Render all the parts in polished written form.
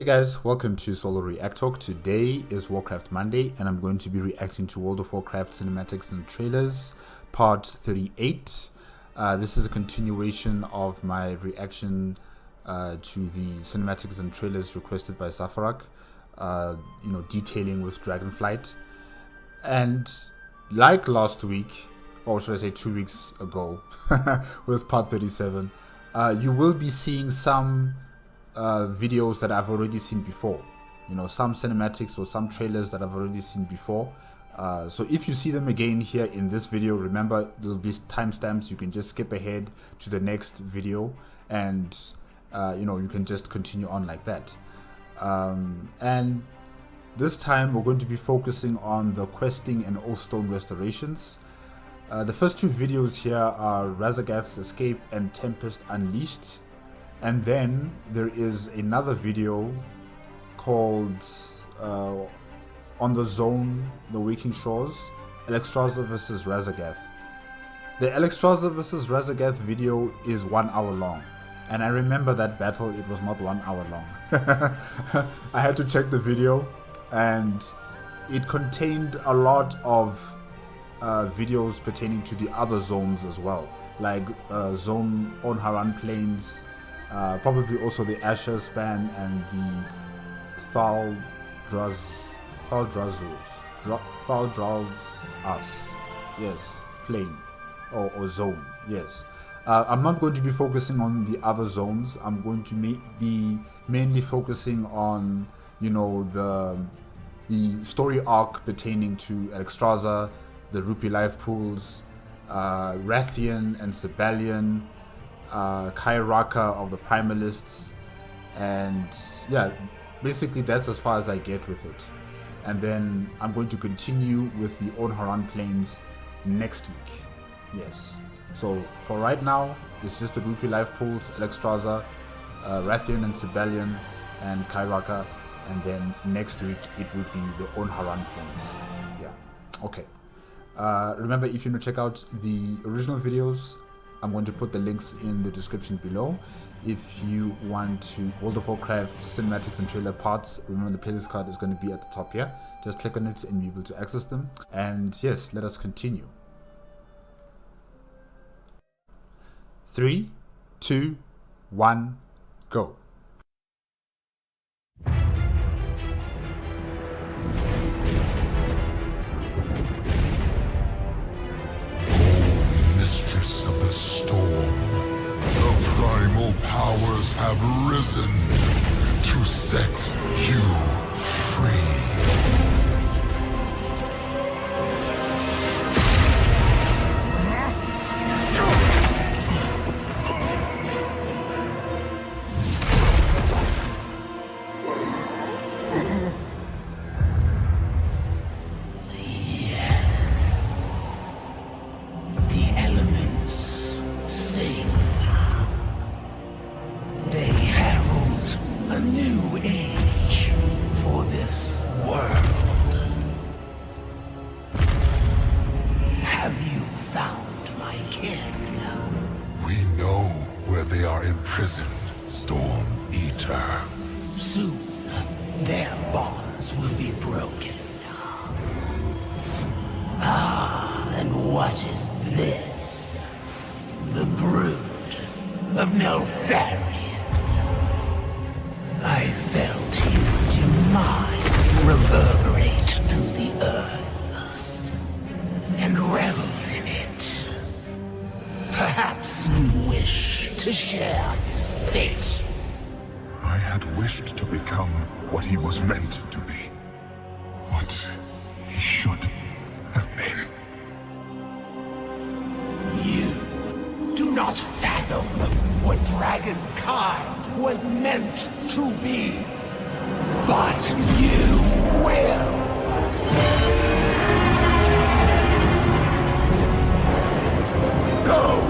Hey guys, welcome to Solo ReacTalk. Today is Warcraft Monday and I'm going to be reacting to World of Warcraft cinematics and trailers part 38. This is a continuation of my reaction to the cinematics and trailers requested by Zafarak, detailing with Dragonflight. And like last week, or should I say 2 weeks ago, with part 37, you will be seeing some videos that I've already seen before, some cinematics or some trailers that I've already seen before. So if you see them again here in this video, remember there'll be timestamps. You can just skip ahead to the next video and you can just continue on like that. And this time we're going to be focusing on the questing and Oathstone restorations. The first two videos here are Raszageth's Escape and Tempest Unleashed. And then there is another video called On the Zone, The Waking Shores, Alexstrasza vs Raszageth. The Alexstrasza vs Raszageth video is 1 hour long. And I remember that battle, it was not 1 hour long. I had to check the video and it contained a lot of videos pertaining to the other zones as well. Like Zone on Haran Plains, probably also the Asher Span and the yes, plain or zone, yes. I'm not going to be focusing on the other zones. I'm going to be mainly focusing on, the story arc pertaining to Alexstrasza, the Rupee life pools, Wrathion and Sabellian, Kairaka of the Primalists, and yeah, basically that's as far as I get with it. And then I'm going to continue with the Onharan Plains next week. Yes. So for right now, it's just the Rupee life pools, Alexstrasza, Wrathion and Sabellian, and Kairaka, and then next week it will be the Onharan Plains. Yeah. Okay. Remember, if you want to check out the original videos, I'm going to put the links in the description below. If you want to World of Warcraft cinematics and trailer parts, remember the playlist card is going to be at the top here. Just click on it and you'll be able to access them. And yes, let us continue. 3, 2, 1, go. Mistress of the storm, the primal powers have risen to set you free. Imprisoned, Storm Eater. Soon, their bonds will be broken. And what is this? The brood of Neltharion. I felt his demise reverberate through the earth, and reveled in it. Perhaps you wish to share his fate. I had wished to become what he was meant to be. What he should have been. You do not fathom what dragonkind was meant to be. But you will. Go!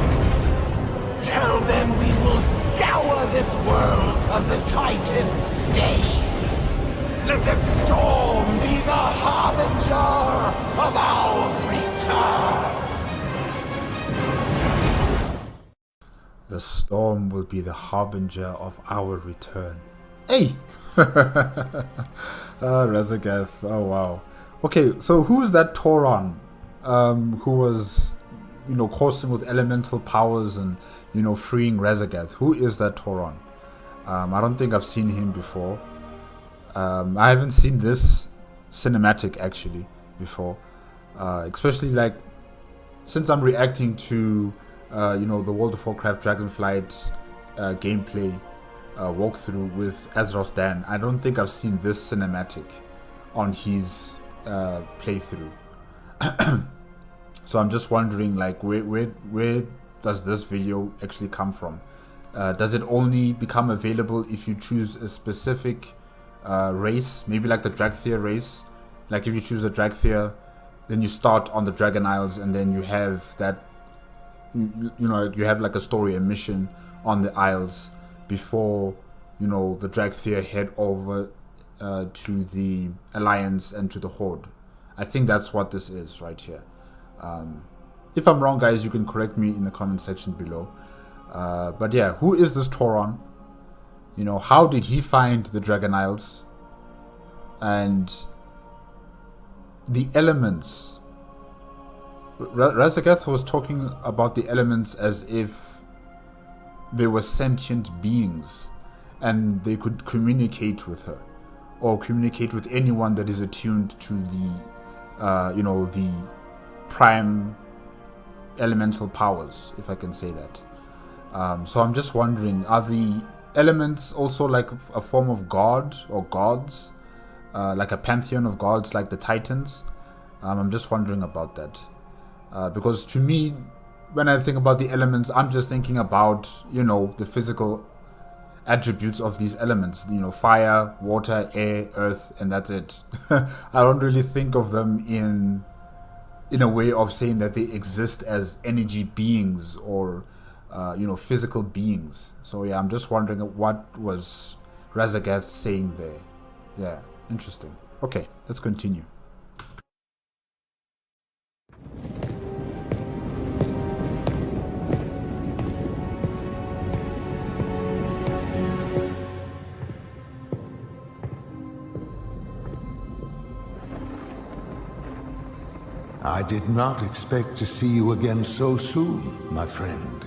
Tell them we will scour this world of the Titan's stain. Let the storm be the harbinger of our return. The storm will be the harbinger of our return. Hey! Raszageth. Oh wow. Okay, so who's that Tauron who was, coursing with elemental powers and, freeing Raszageth? Who is that Tauron? I don't think I've seen him before. I haven't seen this cinematic actually before. Especially since I'm reacting to, the World of Warcraft Dragonflight gameplay walkthrough with Azeroth Dan. I don't think I've seen this cinematic on his playthrough. So I'm just wondering, where does this video actually come from? Does it only become available if you choose a specific race, maybe like the Dracthyr race? Like if you choose a Dracthyr, then you start on the Dragon Isles, and then you have that, you have like a story, a mission on the Isles before, the Dracthyr head over to the Alliance and to the Horde. I think that's what this is right here. If I'm wrong, guys, you can correct me in the comment section below. But yeah, who is this Tauron? How did he find the Dragon Isles? And the elements. Raszageth was talking about the elements as if they were sentient beings and they could communicate with her or communicate with anyone that is attuned to the the prime elemental powers, if I can say that. So I'm just wondering, are the elements also like a form of god or gods, like a pantheon of gods like the Titans? I'm just wondering about that, because to me, when I think about the elements, I'm just thinking about the physical attributes of these elements, fire, water, air, earth, and that's it. I don't really think of them in a way of saying that they exist as energy beings or physical beings. So yeah, I'm just wondering what was Raszageth saying there. Yeah, interesting. Okay, let's continue. I did not expect to see you again so soon, my friend.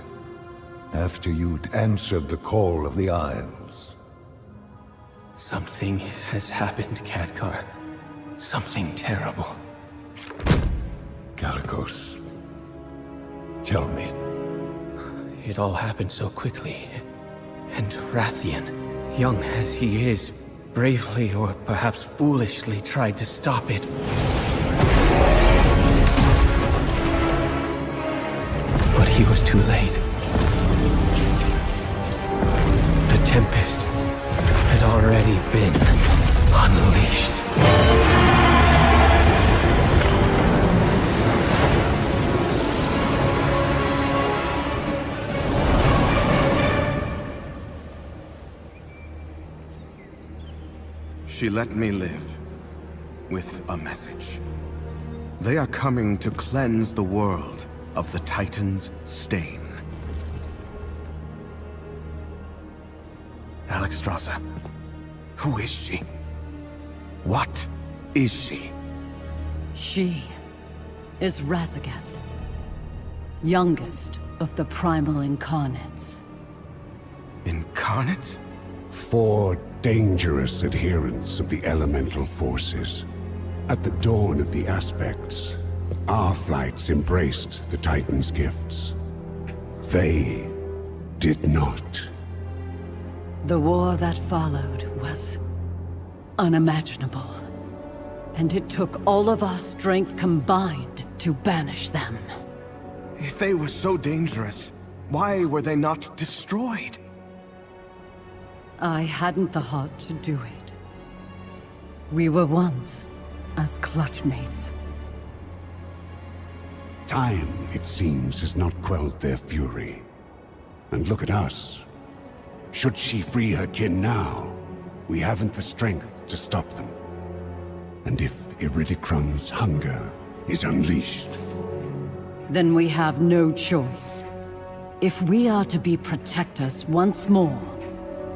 After you'd answered the call of the Isles. Something has happened, Khadgar. Something terrible. Kalecgos, tell me. It all happened so quickly. And Wrathion, young as he is, bravely or perhaps foolishly tried to stop it. But he was too late. The Tempest had already been unleashed. She let me live with a message. They are coming to cleanse the world of the Titan's stain. Alexstrasza, who is she? What is she? She is Raszageth, youngest of the primal incarnates. Incarnates? 4 dangerous adherents of the elemental forces. At the dawn of the aspects, our flights embraced the Titan's gifts. They did not. The war that followed was unimaginable. And it took all of our strength combined to banish them. If they were so dangerous, why were they not destroyed? I hadn't the heart to do it. We were once as clutchmates. Time, it seems, has not quelled their fury. And look at us. Should she free her kin now, we haven't the strength to stop them. And if Iridicrum's hunger is unleashed... Then we have no choice. If we are to be protectors once more,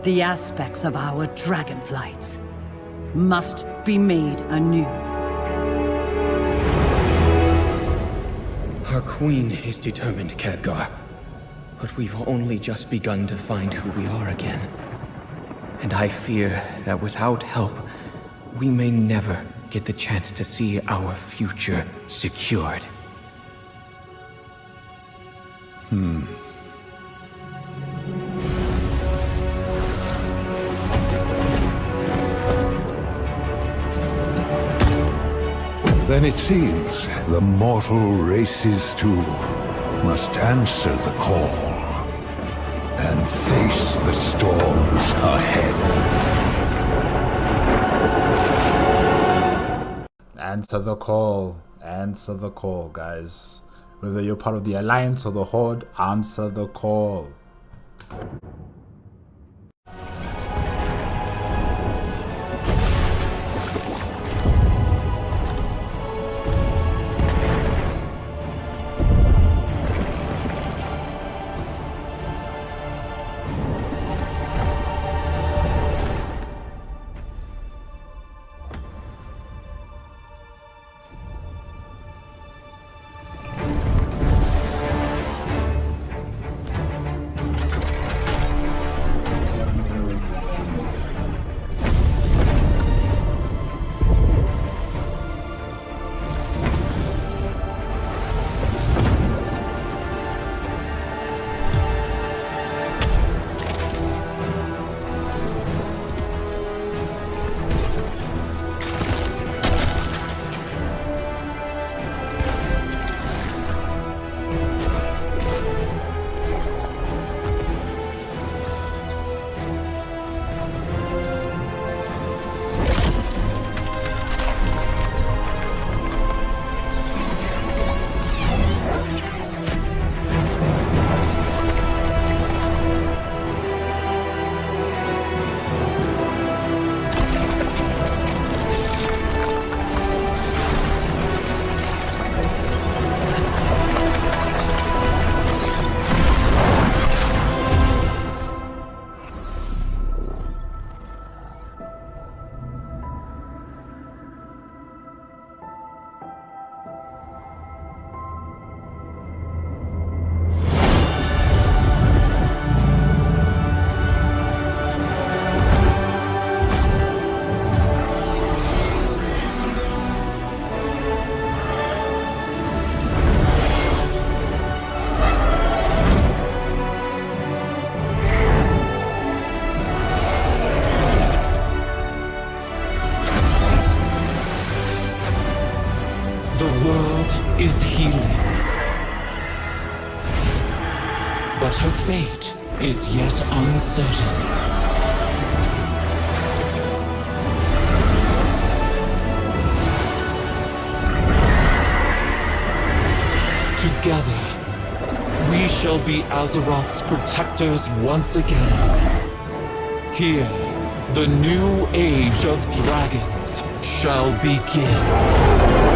The aspects of our dragonflights must be made anew. Our queen is determined, Khadgar. But we've only just begun to find who we are again. And I fear that without help, we may never get the chance to see our future secured. Then it seems the mortal races too must answer the call and face the storms ahead. Answer the call, guys. Whether you're part of the Alliance or the Horde, answer the call. Is healing. But her fate is yet uncertain. Together, we shall be Azeroth's protectors once again. Here, the new age of dragons shall begin.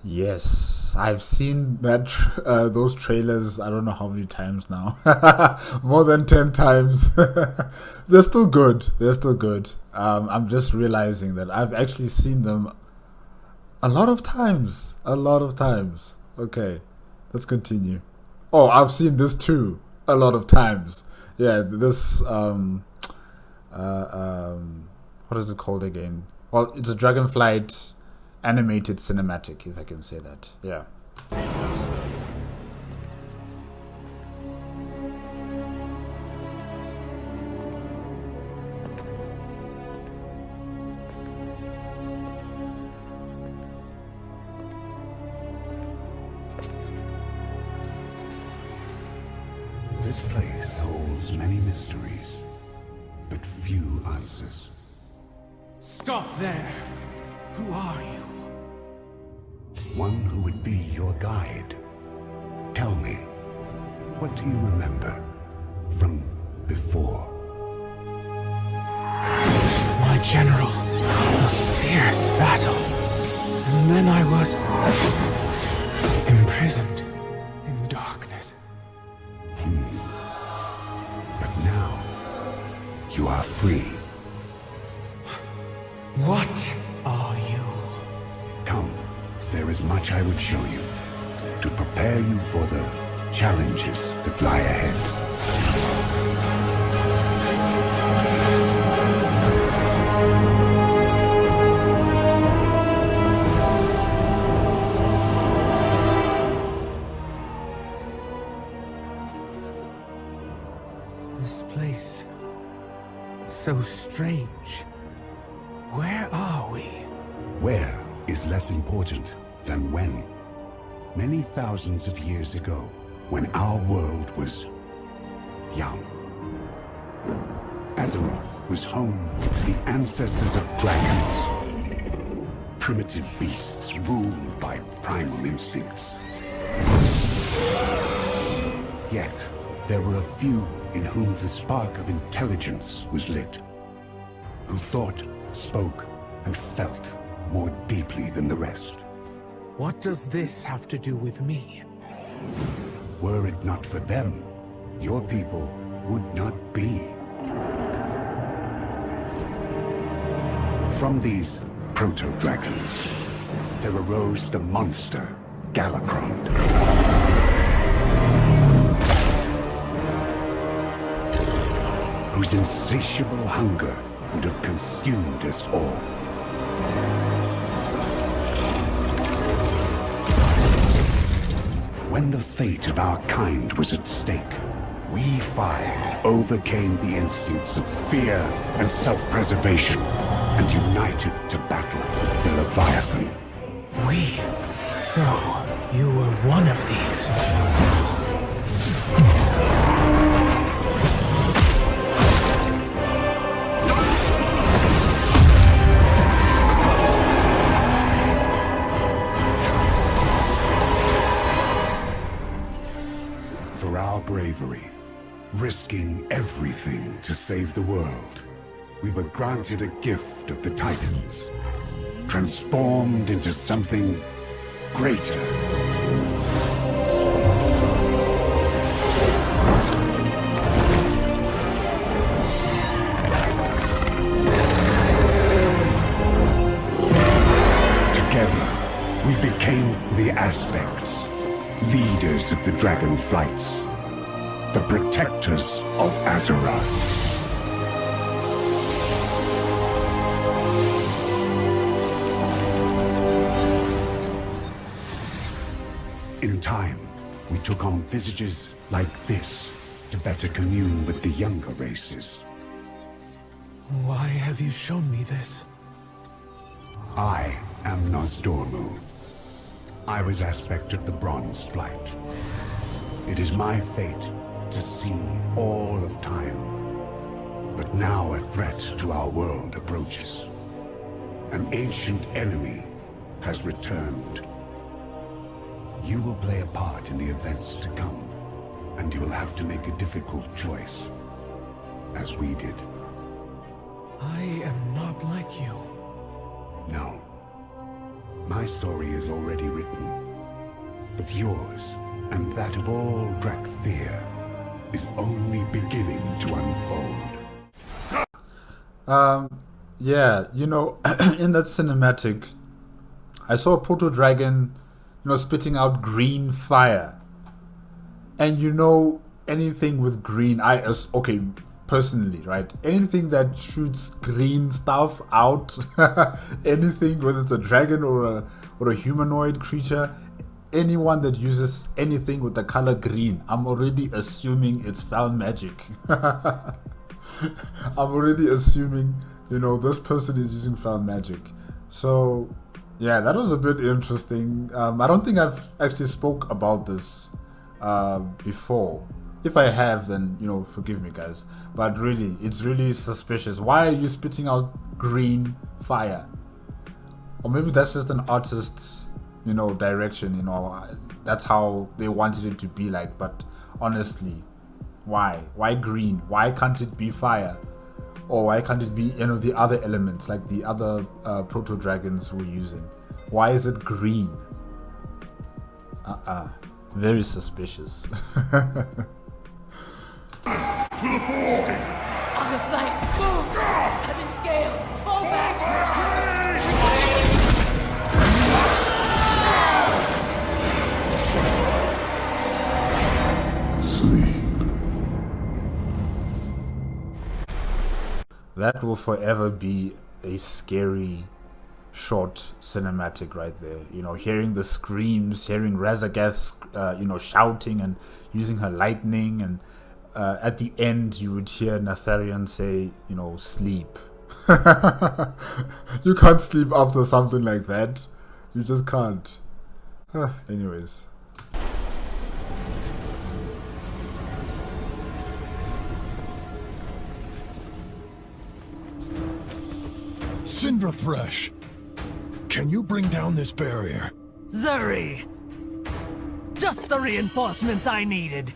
Yes, I've seen that those trailers. I don't know how many times now. More than 10 times. They're still good. They're still good. I'm just realizing that I've actually seen them a lot of times. A lot of times. Okay, let's continue. Oh, I've seen this too a lot of times. Yeah, this what is it called again? Well, it's a dragonflight animated cinematic, if I can say that. Yeah. This place holds many mysteries, but few answers. Stop there! Who are you? One who would be your guide. Tell me, what do you remember from before? My general. A fierce battle. And then I was imprisoned in darkness. But now, you are free. What are you? Come, there is much I would show you to prepare you for the challenges that lie ahead. This place. So strange. Where are we? Where is less important than when. Many thousands of years ago, when our world was young, Azeroth was home to the ancestors of dragons. Primitive beasts ruled by primal instincts. Yet, there were a few in whom the spark of intelligence was lit, who thought, spoke, and felt more deeply than the rest. What does this have to do with me? Were it not for them, your people would not be. From these proto-dragons, there arose the monster, Galakrond. Whose insatiable hunger would have consumed us all. When the fate of our kind was at stake, we five overcame the instincts of fear and self-preservation and united to battle the Leviathan. We? So, you were one of these? For our bravery, risking everything to save the world, we were granted a gift of the Titans, transformed into something greater. Together, we became the Aspects, leaders of the dragonflights, the protectors of Azeroth. In time, we took on visages like this to better commune with the younger races. Why have you shown me this? I am Nosdormu. I was aspect of the Bronze Flight. It is my fate to see all of time. But now a threat to our world approaches. An ancient enemy has returned. You will play a part in the events to come, and you will have to make a difficult choice, as we did. I am not like you. No. My story is already written. But yours, and that of all Dracthyr, is only beginning to unfold. Yeah, you know, in that cinematic, I saw a proto-dragon, you know, spitting out green fire. And you know, anything with green, okay, personally, right? Anything that shoots green stuff out, anything, whether it's a dragon or a humanoid creature, anyone that uses anything with the color green, I'm already assuming it's foul magic. I'm already assuming, you know, this person is using foul magic. So, yeah, that was a bit interesting. I don't think I've actually spoke about this before. If I have, then, you know, forgive me, guys. But really, it's really suspicious. Why are you spitting out green fire? Or maybe that's just an artist's, you know, direction, you know. That's how they wanted it to be like. But honestly, why? Why green? Why can't it be fire? Or why can't it be, you know, the other elements, like the other proto-dragons we're using? Why is it green? Very suspicious. On the flank! Move! Heaven scale! Fall back! Sleep. That will forever be a scary short cinematic right there. You know, hearing the screams, hearing Raszageth, you know, shouting and using her lightning, and at the end you would hear Neltharion say, you know, sleep. You can't sleep after something like that. You just can't. Anyways. Cinderthresh, can you bring down this barrier? Zuri! Just the reinforcements I needed.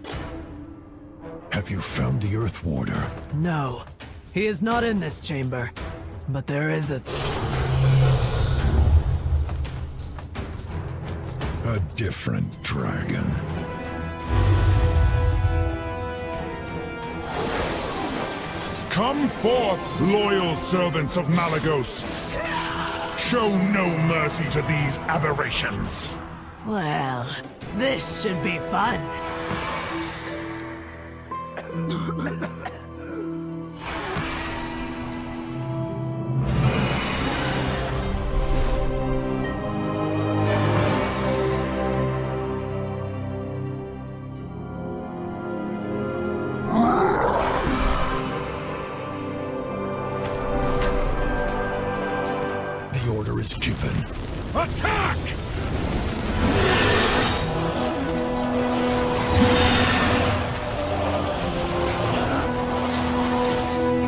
Have you found the Earth Warder? No, he is not in this chamber. But there is a different dragon. Come forth, loyal servants of Malygos. Show no mercy to these aberrations. Well, this should be fun. The order is given. Attack!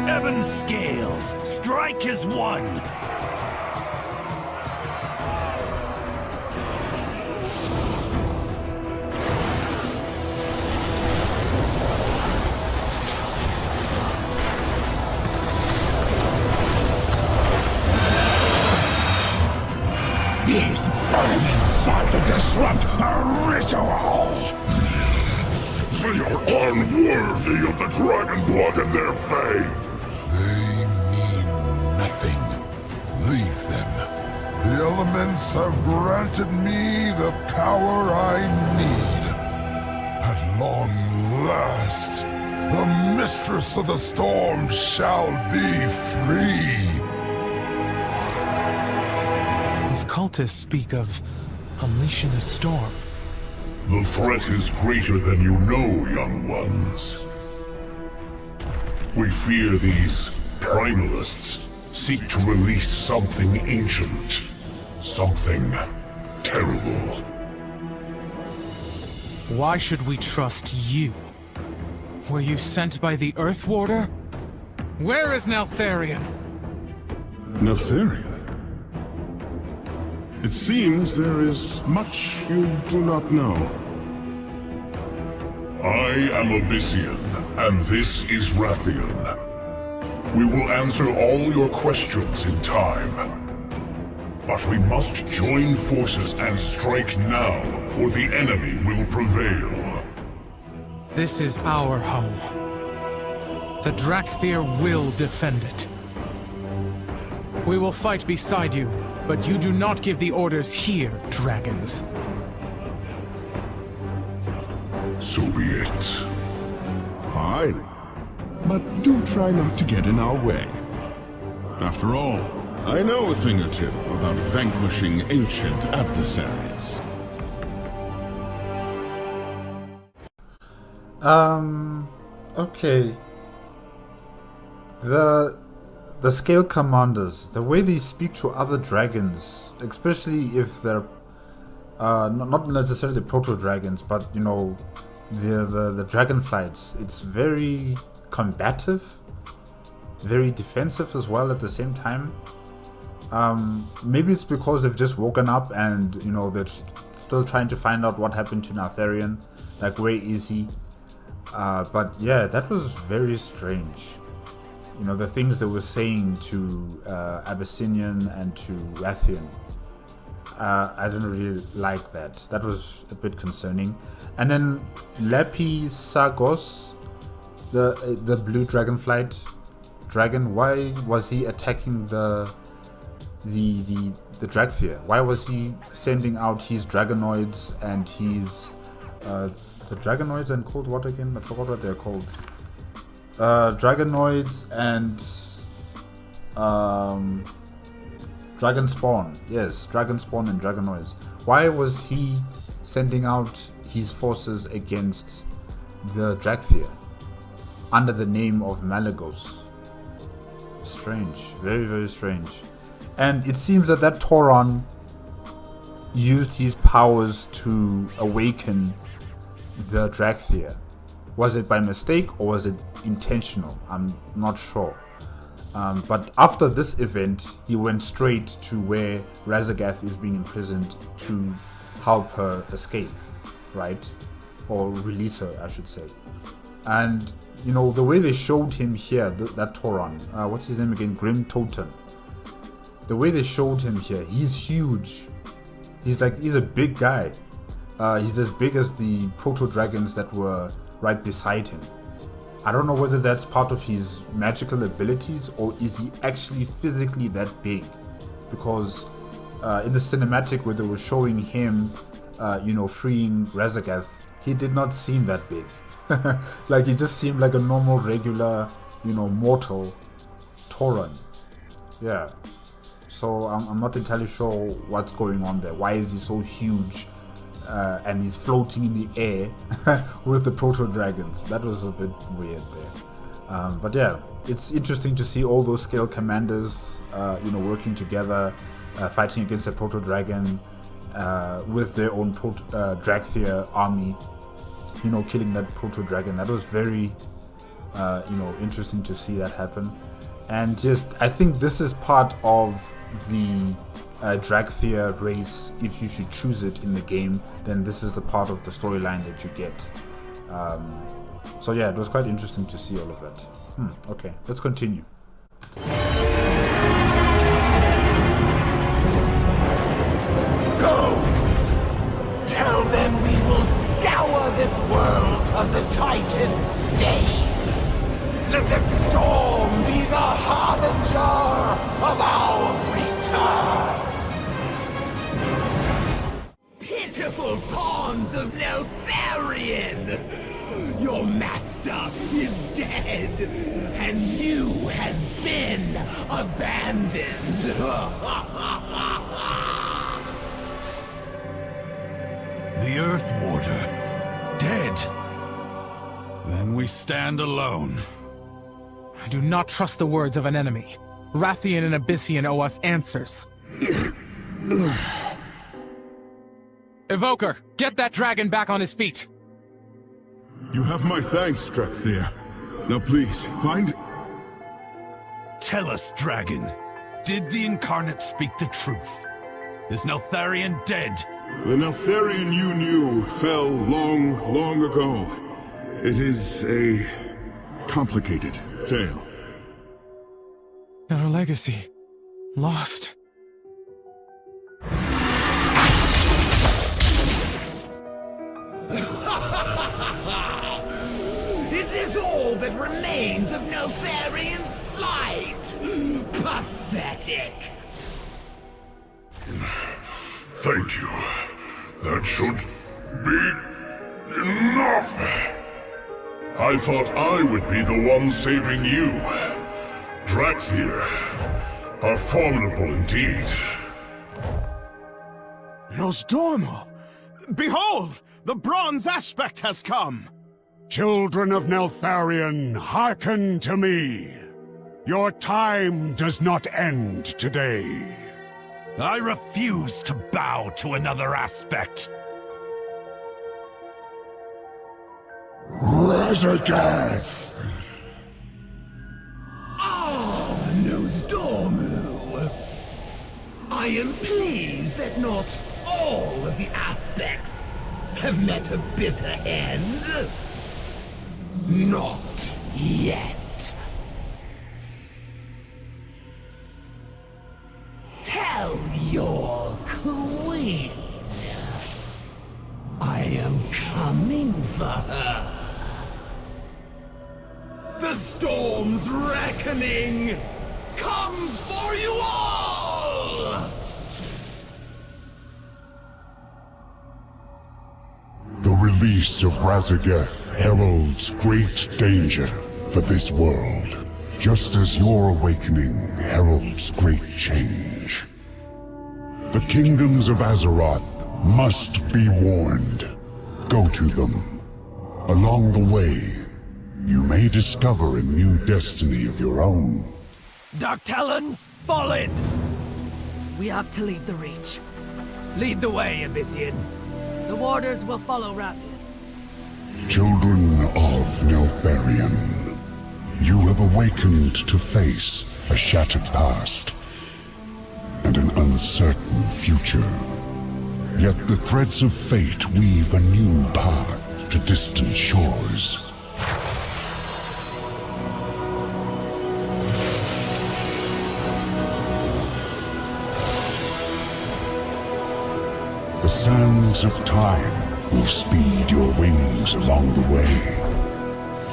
Even scales! Strike as one! These vermin sought to disrupt a ritual! They are unworthy of the dragon blood in their veins! They mean nothing. Leave them. The elements have granted me the power I need. At long last, the mistress of the storm shall be free. These cultists speak of unleashing a storm. The threat is greater than you know, young ones. We fear these primalists seek to release something ancient, something terrible. Why should we trust you? Were you sent by the Earth Warder? Where is Neltharion? Neltharion? It seems there is much you do not know. I am Abyssian, and this is Wrathion. We will answer all your questions in time. But we must join forces and strike now, or the enemy will prevail. This is our home. The Dracthyr will defend it. We will fight beside you, but you do not give the orders here, dragons. So be it. Fine. But do try not to get in our way. After all, I know a thing or two about vanquishing ancient adversaries. Okay. The scale commanders, the way they speak to other dragons, especially if they're not necessarily proto-dragons, but you know, the dragonflights, it's very combative, very defensive as well at the same time. Maybe it's because they've just woken up and, you know, they're still trying to find out what happened to Neltharion, like where is he? But yeah, that was very strange. You know, the things they were saying to Abyssinian and to Wrathion. I didn't really like that. That was a bit concerning. And then Raszageth, the blue dragonflight dragon, why was he attacking the Dracthyr? Why was he sending out his dragonoids and his the dragonoids and called what again? I forgot what they're called. Dragonoids and dragon spawn. Yes, dragon spawn and dragonoids. Why was he sending out his forces against the Dracthyr under the name of Malygos? Strange, very, very strange. And it seems that Tauron used his powers to awaken the Dracthyr. Was it by mistake or was it intentional? I'm not sure. But after this event, he went straight to where Raszageth is being imprisoned to help her escape, right? Or release her, I should say. And, you know, the way they showed him here, that Tauron, what's his name again? Grim Totem. The way they showed him here, he's huge. He's a big guy. He's as big as the proto-dragons that were right beside him. I don't know whether that's part of his magical abilities or is he actually physically that big, because in the cinematic where they were showing him freeing Raszageth, he did not seem that big. Like, he just seemed like a normal, regular, mortal Tauron. Yeah. So I'm not entirely sure what's going on there. Why is he so huge and he's floating in the air with the proto-dragons? That was a bit weird there. But yeah, it's interesting to see all those scale commanders, working together, fighting against a proto-dragon with their own Dracthyr army, killing that proto-dragon. That was very, interesting to see that happen. And just, I think this is part of the Dracthyr race. If you should choose it in the game, then this is the part of the storyline that you get. So yeah, it was quite interesting to see all of that. Okay, let's continue. Go! Tell them we will scour this world of the Titan's stain. Let the storm be the harbinger of our return. Pitiful pawns of Neltharion! Your master is dead, and you have been abandoned. The Earth Warder, dead. Then we stand alone. I do not trust the words of an enemy. Wrathion and Abyssinian owe us answers. Evoker, get that dragon back on his feet. You have my thanks, Dracthyr. Now please, find... Tell us, dragon. Did the Incarnate speak the truth? Is Neltharion dead? The Neltharion you knew fell long, long ago. It is a complicated tale. Our legacy. Lost. that remains of Neltharion's flight! Pathetic! Thank you. That should be enough. I thought I would be the one saving you. Dracthyr are formidable indeed. Nosdormu! Behold! The bronze aspect has come! Children of Neltharion, hearken to me. Your time does not end today. I refuse to bow to another aspect. Raszageth! Ah, Nosdormu! I am pleased that not all of the aspects have met a bitter end. Not yet. Tell your queen I am coming for her. The storm's reckoning comes for you all! The release of Raszageth heralds great danger for this world, just as your awakening heralds great change. The kingdoms of Azeroth must be warned. Go to them. Along the way, you may discover a new destiny of your own. Dark Talons, fall in! We have to leave the Reach. Lead the way, Abyssian. The warders will follow Wrathion. Children of Neltharion, you have awakened to face a shattered past and an uncertain future. Yet the threads of fate weave a new path to distant shores. The sands of time will speed your wings along the way.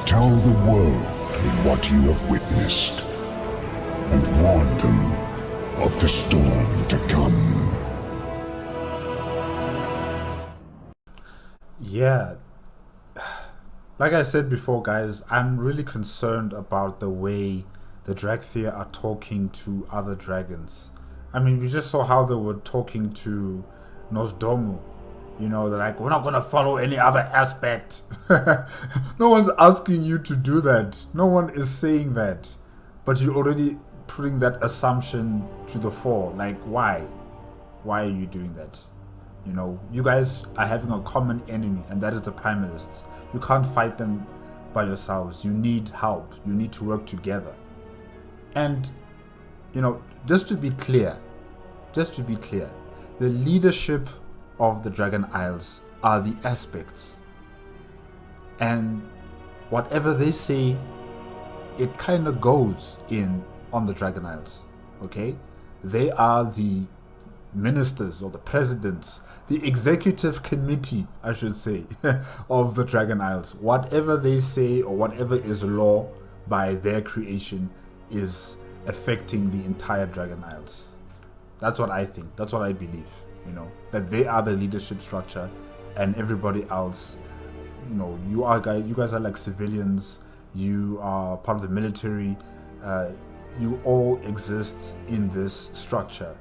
Tell the world of what you have witnessed, and warn them of the storm to come. Yeah. Like I said before, guys, I'm really concerned about the way the Dracthyr are talking to other dragons. I mean, we just saw how they were talking to Nosdormu. You know, they're like, we're not going to follow any other aspect. No one's asking you to do that. No one is saying that. But you're already putting that assumption to the fore. Like, why? Why are you doing that? You know, you guys are having a common enemy, and that is the Primalists. You can't fight them by yourselves. You need help. You need to work together. And, you know, just to be clear, the leadership of the Dragon Isles are the aspects. And whatever they say, it kind of goes in on the Dragon Isles. Okay? They are the ministers or the presidents, the executive committee, I should say, of the Dragon Isles. Whatever they say or whatever is law by their creation is affecting the entire Dragon Isles. That's what I think. That's what I believe. You know, that they are the leadership structure, and everybody else, you know, you guys are like civilians. You are part of the military. You all exist in this structure,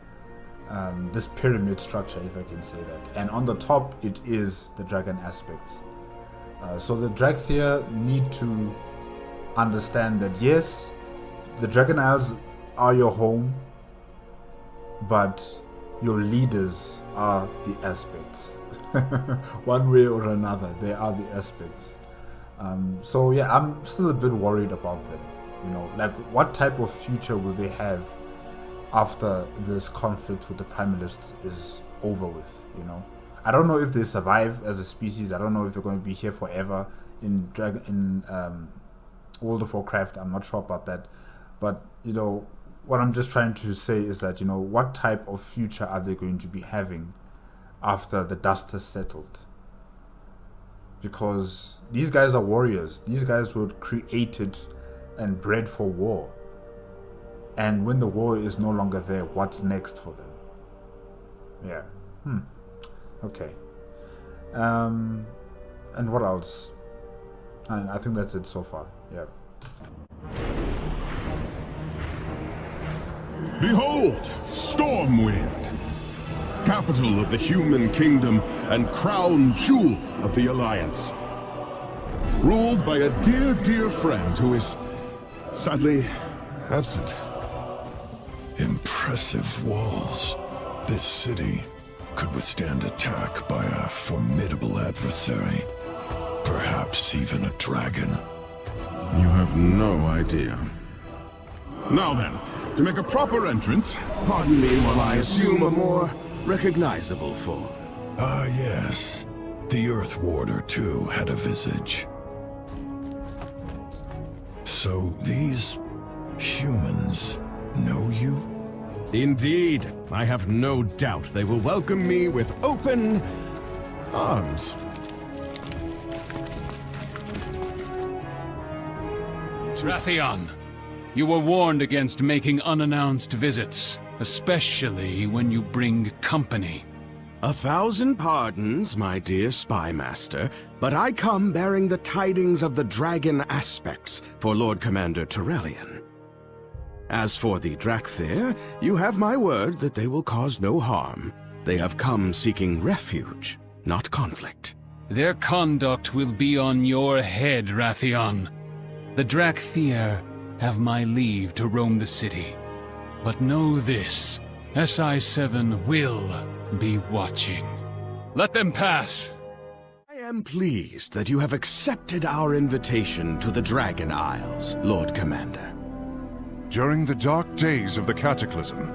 this pyramid structure, if I can say that. And on the top, it is the dragon aspects. So the Dracthyr need to understand that yes, the Dragon Isles are your home, but your leaders are the aspects. One way or another, they are the aspects. So yeah, I'm still a bit worried about them. You know, like what type of future will they have after this conflict with the Primalists is over with? You know, I don't know if they survive as a species. I don't know if they're going to be here forever in World of Warcraft. I'm not sure about that, but you know, what I'm just trying to say is that, you know, what type of future are they going to be having after the dust has settled? because these guys are warriors. These guys were created and bred for war. And when the war is no longer there, what's next for them? Yeah. Okay. And what else? And I think that's it so far. Yeah. Behold, Stormwind, capital of the human kingdom and crown jewel of the Alliance. Ruled by a dear, dear friend who is sadly absent. Impressive walls. This city could withstand attack by a formidable adversary. Perhaps even a dragon. You have no idea. Now then, to make a proper entrance, pardon me while I assume a more recognizable form. Ah, yes. The Earth Warder, too, had a visage. So these humans know you? Indeed. I have no doubt they will welcome me with open arms. Wrathion, you were warned against making unannounced visits, especially when you bring company. 1,000 pardons, my dear spy master, but I come bearing the tidings of the dragon aspects for Lord Commander Turellian. As for the Dracthyr, you have my word that they will cause no harm. They have come seeking refuge, not conflict. Their conduct will be on your head, Wrathion. The Dracthyr have my leave to roam the city. But know this, SI-7 will be watching. Let them pass. I am pleased that you have accepted our invitation to the Dragon Isles, Lord Commander. During the dark days of the Cataclysm,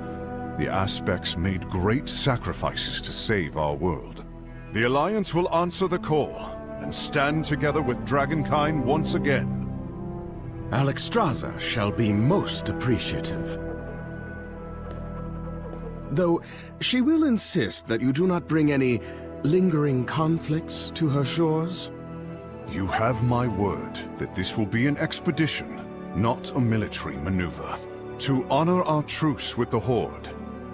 the Aspects made great sacrifices to save our world. The Alliance will answer the call and stand together with Dragonkind once again. Alexstrasza shall be most appreciative. Though she will insist that you do not bring any lingering conflicts to her shores. You have my word that this will be an expedition, not a military maneuver. To honor our truce with the Horde,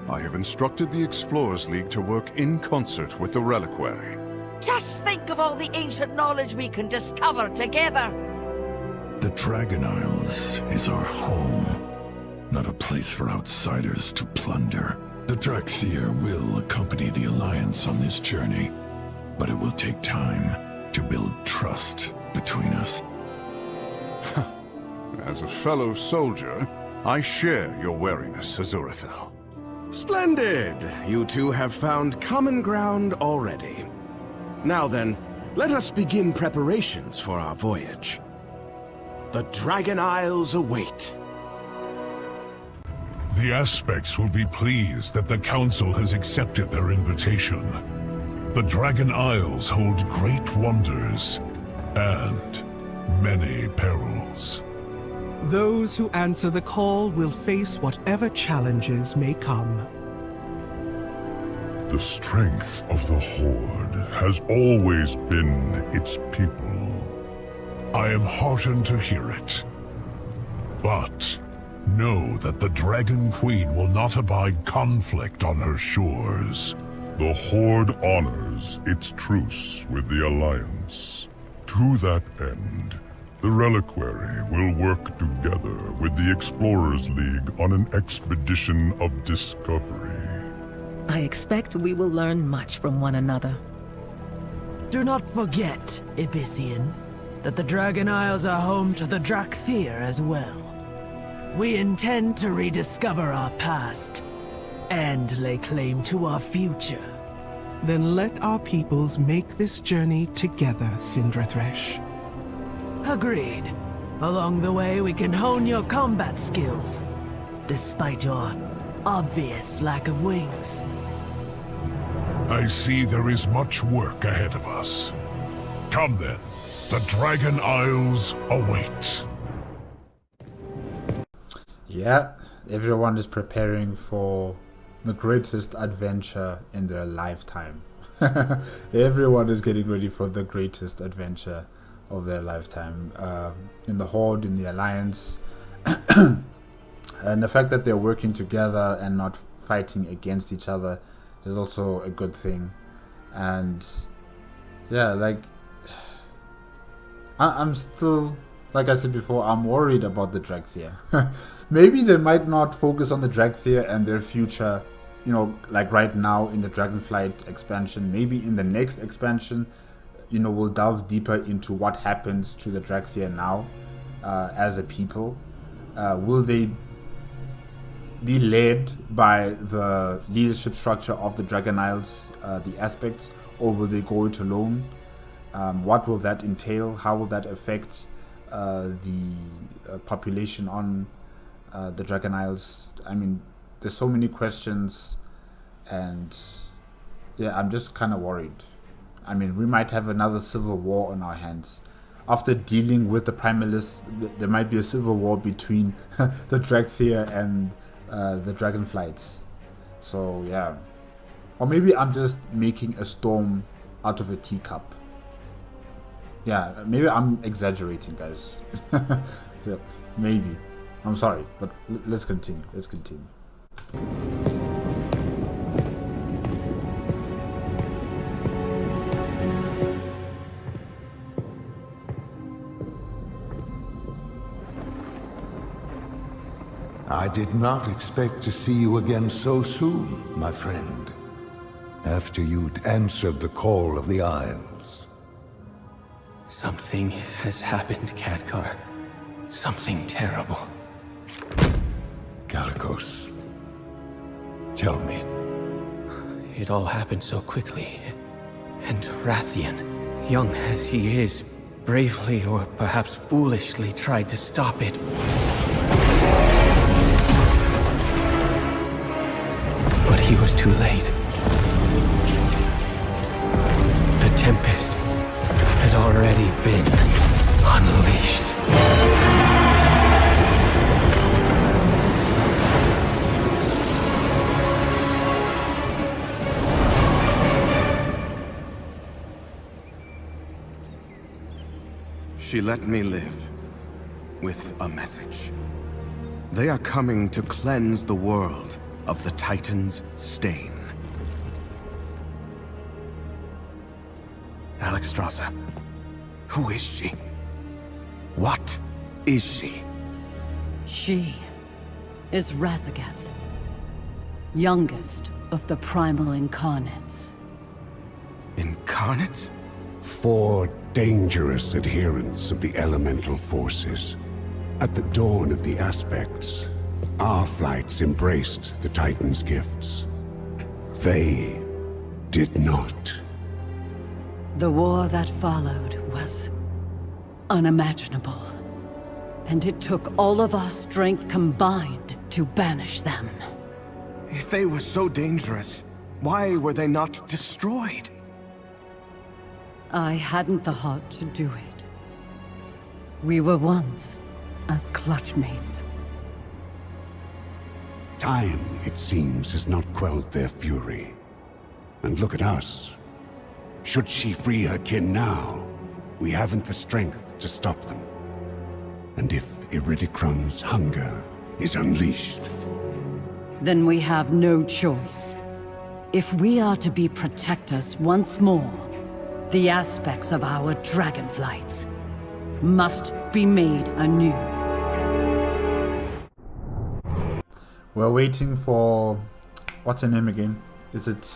I have instructed the Explorers League to work in concert with the Reliquary. Just think of all the ancient knowledge we can discover together! The Dragon Isles is our home, not a place for outsiders to plunder. The Dracthyr will accompany the Alliance on this journey, but it will take time to build trust between us. As a fellow soldier, I share your wariness, Azurathel. Splendid! You two have found common ground already. Now then, let us begin preparations for our voyage. The Dragon Isles await. The Aspects will be pleased that the Council has accepted their invitation. The Dragon Isles hold great wonders and many perils. Those who answer the call will face whatever challenges may come. The strength of the Horde has always been its people. I am heartened to hear it. But know that the Dragon Queen will not abide conflict on her shores. The Horde honors its truce with the Alliance. To that end, the Reliquary will work together with the Explorers League on an expedition of discovery. I expect we will learn much from one another. Do not forget, Abyssian, that the Dragon Isles are home to the Dracthyr as well. We intend to rediscover our past and lay claim to our future. Then let our peoples make this journey together, Cindrathresh. Agreed. Along the way, we can hone your combat skills, despite your obvious lack of wings. I see there is much work ahead of us. Come then, the Dragon Isles await. Yeah, everyone is preparing for the greatest adventure in their lifetime. Everyone is getting ready for the greatest adventure of their lifetime. In the Horde, in the Alliance. And the fact that they're working together and not fighting against each other is also a good thing. And yeah, like I'm still, like I said before, I'm worried about the Dracthyr. Maybe they might not focus on the Dracthyr and their future, you know, like right now in the Dragonflight expansion. Maybe in the next expansion, you know, we'll delve deeper into what happens to the Dracthyr now as a people. Will they be led by the leadership structure of the Dragon Isles, the aspects, or will they go it alone? What will that entail? How will that affect the population on the Dragon Isles? I mean, there's so many questions, and yeah, I'm just kind of worried. I mean, we might have another civil war on our hands. After dealing with the Primalists, there might be a civil war between the Dracthyr and the Dragonflights. So yeah, or maybe I'm just making a storm out of a teacup. Yeah, maybe I'm exaggerating, guys. Yeah, maybe. I'm sorry, but let's continue. Let's continue. I did not expect to see you again so soon, my friend. After you'd answered the call of the Isles. Something has happened, Khadgar. Something terrible. Galakrond, tell me. It all happened so quickly. And Wrathion, young as he is, bravely or perhaps foolishly tried to stop it. But he was too late. The Tempest had already been unleashed. She let me live with a message. They are coming to cleanse the world of the Titan's stain. Alexstrasza, who is she? What is she? She is Raszageth, youngest of the primal incarnates. Incarnates? 4 dangerous adherents of the elemental forces. At the dawn of the aspects, our flights embraced the Titan's gifts. They did not. The war that followed was unimaginable. And it took all of our strength combined to banish them. If they were so dangerous, why were they not destroyed? I hadn't the heart to do it. We were once as clutchmates. Time, it seems, has not quelled their fury. And look at us. Should she free her kin now, we haven't the strength to stop them. And if Iridikron's hunger is unleashed... Then we have no choice. If we are to be protectors once more, the aspects of our dragonflights must be made anew. We're waiting for... what's her name again? Is it...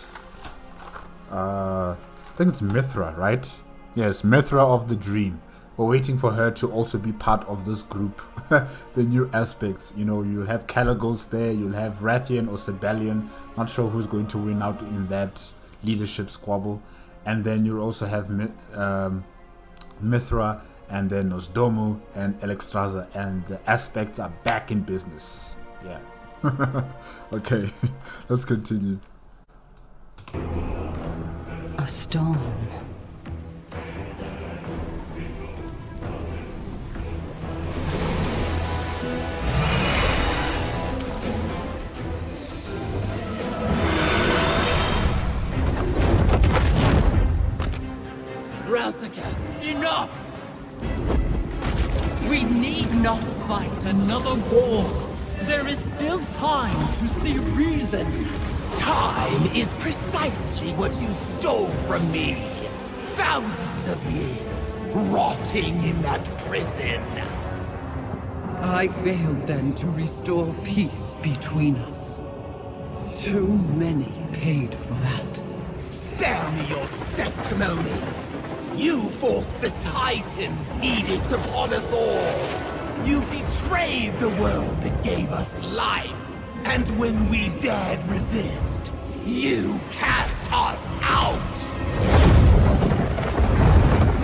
I think it's Mithra, right? Yes, Mithra of the Dream. We're waiting for her to also be part of this group. The new aspects. You know, you'll have Kalecgos there, you'll have Wrathion or Sabellian. Not sure who's going to win out in that leadership squabble. And then you'll also have Mithra, and then Nosdomu and Alexstrasza, and the aspects are back in business. Yeah. Okay, let's continue. A storm. Raszageth, enough! We need not fight another war. There is still time to see reason. Time is precisely what you stole from me. Thousands of years rotting in that prison. I failed then to restore peace between us. Too many paid for that. Spare me your sanctimony. You forced the Titans' edicts upon us all. You betrayed the world that gave us life. And when we dared resist, you cast us out.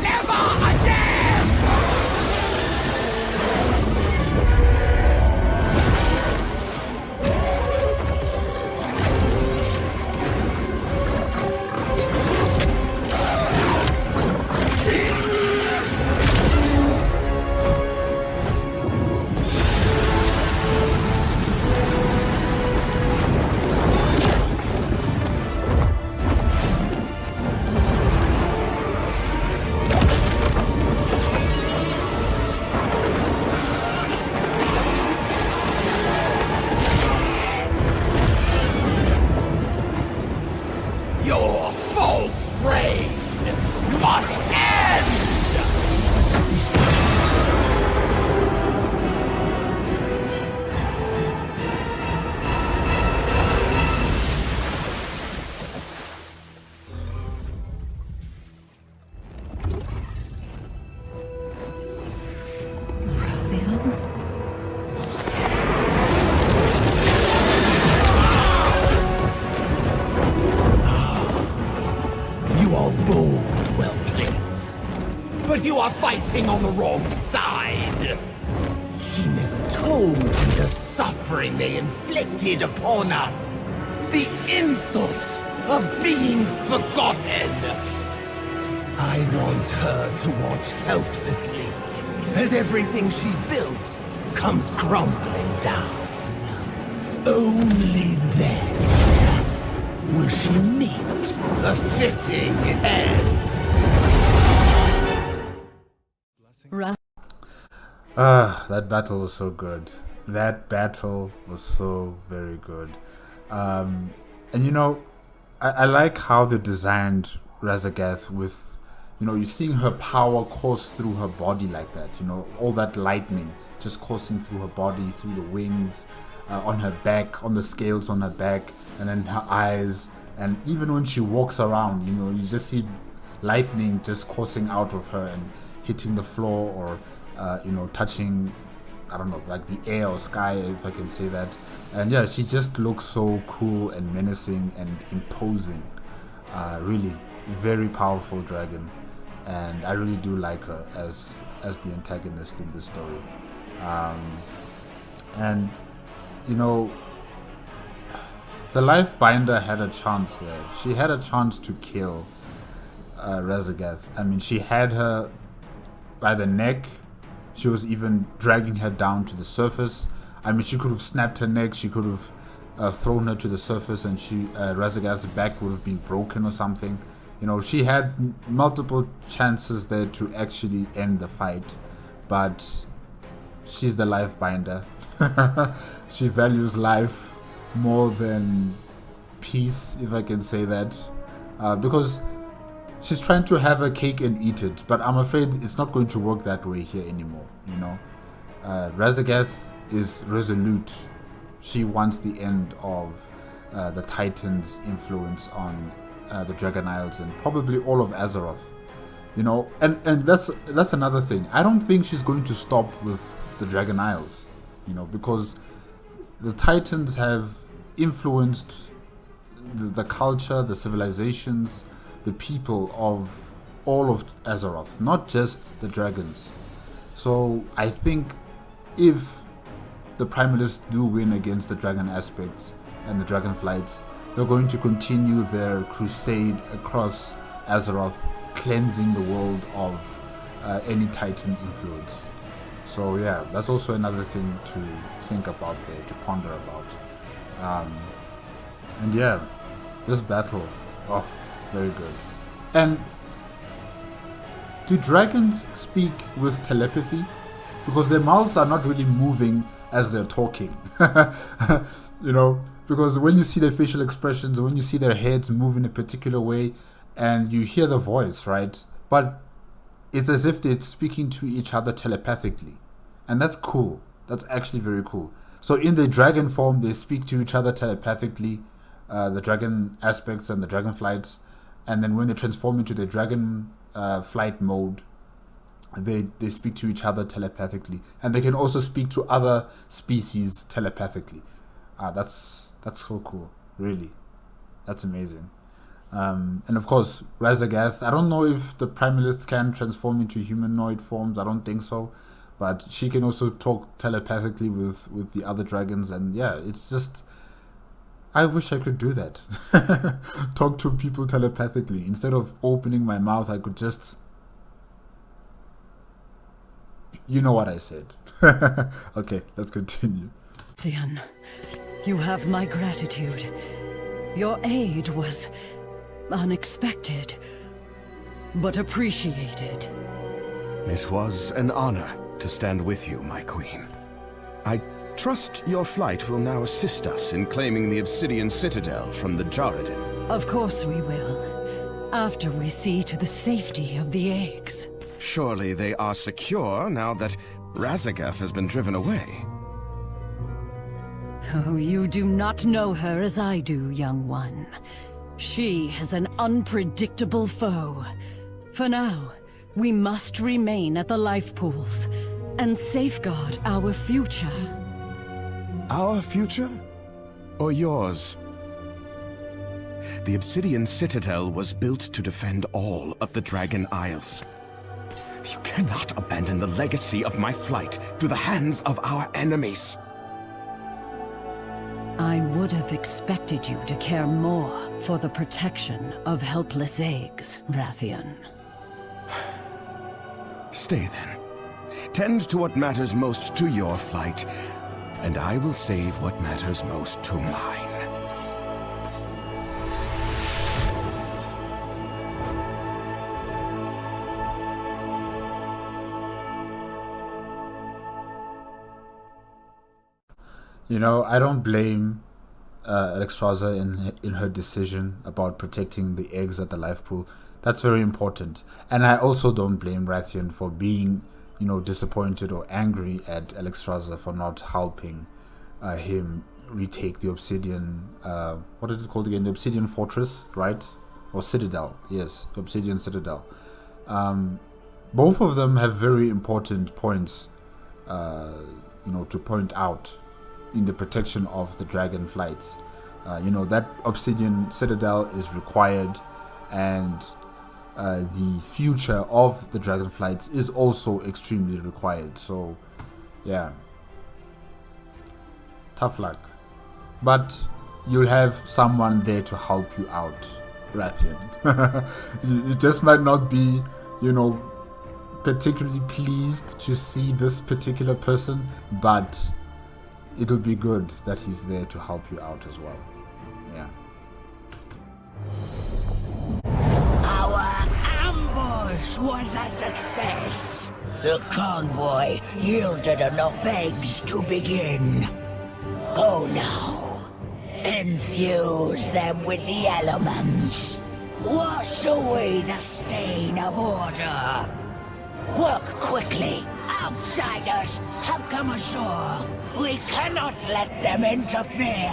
Never again! On the wrong side. She never told me the suffering they inflicted upon us. The insult of being forgotten. I want her to watch helplessly as everything she built comes crumbling down. Only then will she meet a fitting end. That battle was so good. That battle was so very good. And you know, I like how they designed Raszageth with, you know, you're seeing her power course through her body like that. You know, all that lightning just coursing through her body, through the wings, on her back, on the scales on her back, and then her eyes. And even when she walks around, you know, you just see lightning just coursing out of her and hitting the floor, or you know, touching, I don't know, like the air or sky, if I can say that. And yeah, she just looks so cool and menacing and imposing. Really, very powerful dragon, and I really do like her as the antagonist in this story. And you know, the Lifebinder had a chance there. She had a chance to kill Raszageth. I mean, she had her by the neck. She was even dragging her down to the surface. I mean, she could have snapped her neck. She could have thrown her to the surface, and Raszageth's back would have been broken or something. You know, she had multiple chances there to actually end the fight, but she's the Lifebinder. She values life more than peace, if I can say that, because she's trying to have her cake and eat it, but I'm afraid it's not going to work that way here anymore. You know, Raszageth is resolute. She wants the end of the Titans' influence on the Dragon Isles and probably all of Azeroth. You know, and that's another thing. I don't think she's going to stop with the Dragon Isles. You know, because the Titans have influenced the culture, the civilizations, the people of all of Azeroth, not just the dragons. So I think if the Primalists do win against the dragon aspects and the dragonflights, they're going to continue their crusade across Azeroth, cleansing the world of any Titan influence. So yeah, that's also another thing to think about there, to ponder about. And yeah, this battle, oh, very good. And do dragons speak with telepathy? Because their mouths are not really moving as they're talking. You know, because when you see their facial expressions, when you see their heads move in a particular way, and you hear the voice, right? But it's as if they're speaking to each other telepathically. And that's cool. That's actually very cool. So in the dragon form, they speak to each other telepathically, the dragon aspects and the dragon flights. And then when they transform into the dragon flight mode, they speak to each other telepathically. And they can also speak to other species telepathically. That's so cool, really. That's amazing. And of course, Raszageth, I don't know if the Primalists can transform into humanoid forms. I don't think so. But she can also talk telepathically with the other dragons. And yeah, it's just... I wish I could do that. Talk to people telepathically. Instead of opening my mouth, I could just... You know what I said. Okay, let's continue. Wrathion, you have my gratitude. Your aid was unexpected, but appreciated. It was an honor to stand with you, my queen. I trust your flight will now assist us in claiming the Obsidian Citadel from the Jarradin. Of course we will, after we see to the safety of the eggs. Surely they are secure now that Raszageth has been driven away. Oh, you do not know her as I do, young one. She is an unpredictable foe. For now, we must remain at the life pools and safeguard our future. Our future? Or yours? The Obsidian Citadel was built to defend all of the Dragon Isles. You cannot abandon the legacy of my flight to the hands of our enemies. I would have expected you to care more for the protection of helpless eggs, Wrathion. Stay then. Tend to what matters most to your flight, and I will save what matters most to mine. You know, I don't blame Alexstrasza in her decision about protecting the eggs at the life pool. That's very important. And I also don't blame Wrathion for being, you know, disappointed or angry at Alexstrasza for not helping him retake the Obsidian, what is it called again? The Obsidian Fortress, right? Or Citadel, yes, the Obsidian Citadel. Both of them have very important points, you know, to point out in the protection of the dragon flights. You know, that Obsidian Citadel is required, and the future of the dragon flights is also extremely required. So yeah, tough luck, but you'll have someone there to help you out, Wrathion. You just might not be, you know, particularly pleased to see this particular person, but it'll be good that he's there to help you out as well. Yeah. Our ambush was a success. The convoy yielded enough eggs to begin. Go now. Infuse them with the elements. Wash away the stain of order. Work quickly. Outsiders have come ashore. We cannot let them interfere.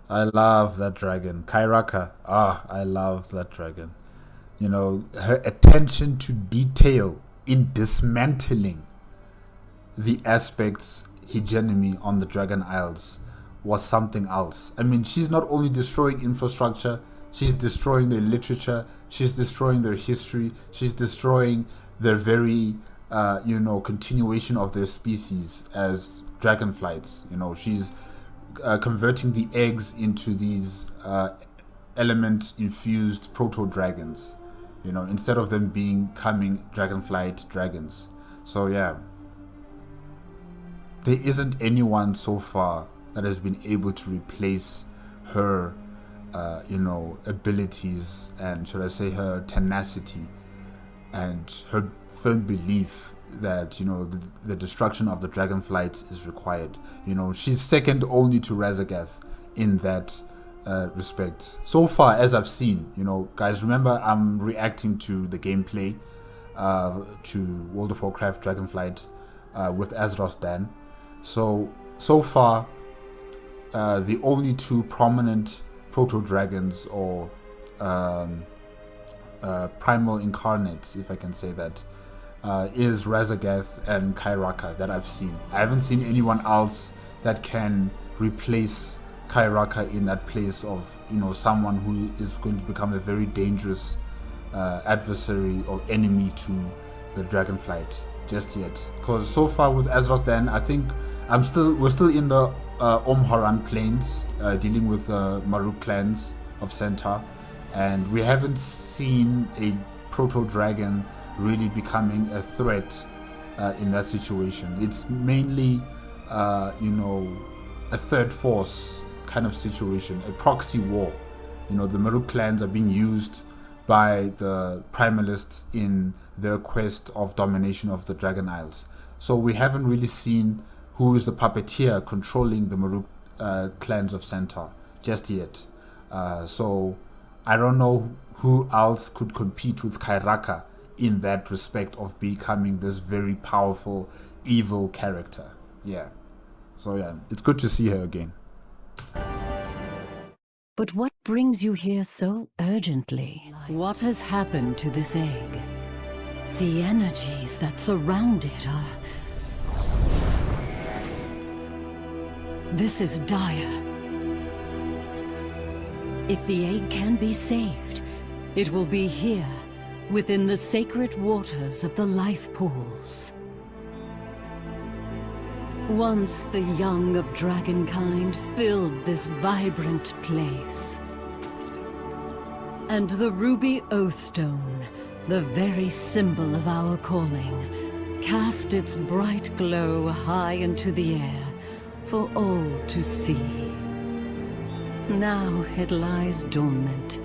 I love that dragon. Kairaka. I love that dragon. You know, her attention to detail in dismantling the aspects hegemony on the Dragon Isles was something else. I mean, she's not only destroying infrastructure, she's destroying their literature, she's destroying their history, she's destroying their very, you know, continuation of their species as dragonflights. You know, she's converting the eggs into these element-infused proto-dragons, you know, instead of them becoming dragonflight dragons. So yeah, there isn't anyone so far that has been able to replace her abilities, and should I say her tenacity and her firm belief that the destruction of the dragonflight is required. She's second only to Raszageth in that respect so far, as I've seen. Guys, remember I'm reacting to the gameplay to World of Warcraft Dragonflight with Azeroth Dan. So far the only two prominent proto-dragons or primal incarnates, if I can say that, is Raszageth and Kairaka that I've seen. I haven't seen anyone else that can replace Kairaka in that place of someone who is going to become a very dangerous adversary or enemy to the Dragonflight just yet. Because so far with Azeroth Dan, I think we're still in the Omharan plains dealing with the Maruk clans of Centaur, and we haven't seen a proto-dragon really becoming a threat in that situation. It's mainly a third force kind of situation, a proxy war. The Maruk clans are being used by the primalists in their quest of domination of the Dragon Isles. So we haven't really seen who is the puppeteer controlling the Maruk clans of Centaur just yet. So I don't know who else could compete with Kairaka in that respect of becoming this very powerful evil character. So it's good to see her again. But what brings you here so urgently? What has happened to this egg? The energies that surround it are... This is dire. If the egg can be saved, it will be here, within the sacred waters of the life pools. Once the young of dragonkind filled this vibrant place. And the ruby oathstone, the very symbol of our calling, cast its bright glow high into the air for all to see. Now it lies dormant,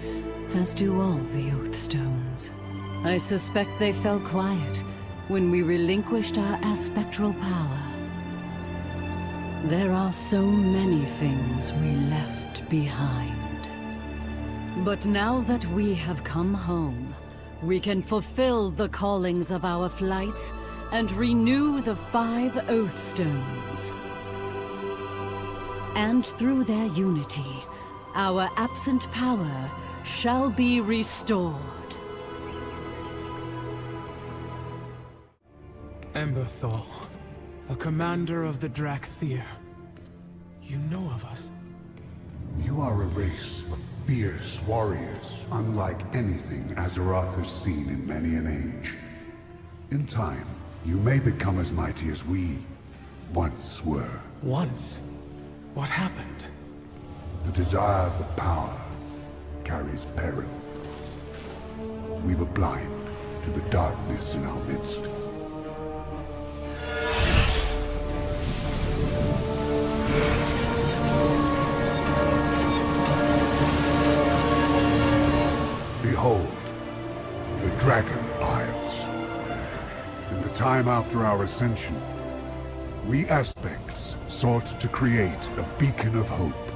as do all the oathstones. I suspect they fell quiet when we relinquished our aspectral power. There are so many things we left behind. But now that we have come home, we can fulfill the callings of our flights and renew the 5 Oathstones. And through their unity, our absent power shall be restored. Emberthal, a commander of the Dracthyr. You know of us? You are a race of fierce warriors, unlike anything Azeroth has seen in many an age. In time, you may become as mighty as we once were. Once? What happened? The desire for power carries peril. We were blind to the darkness in our midst. Behold, the Dragon Isles. In the time after our ascension, we aspects sought to create a beacon of hope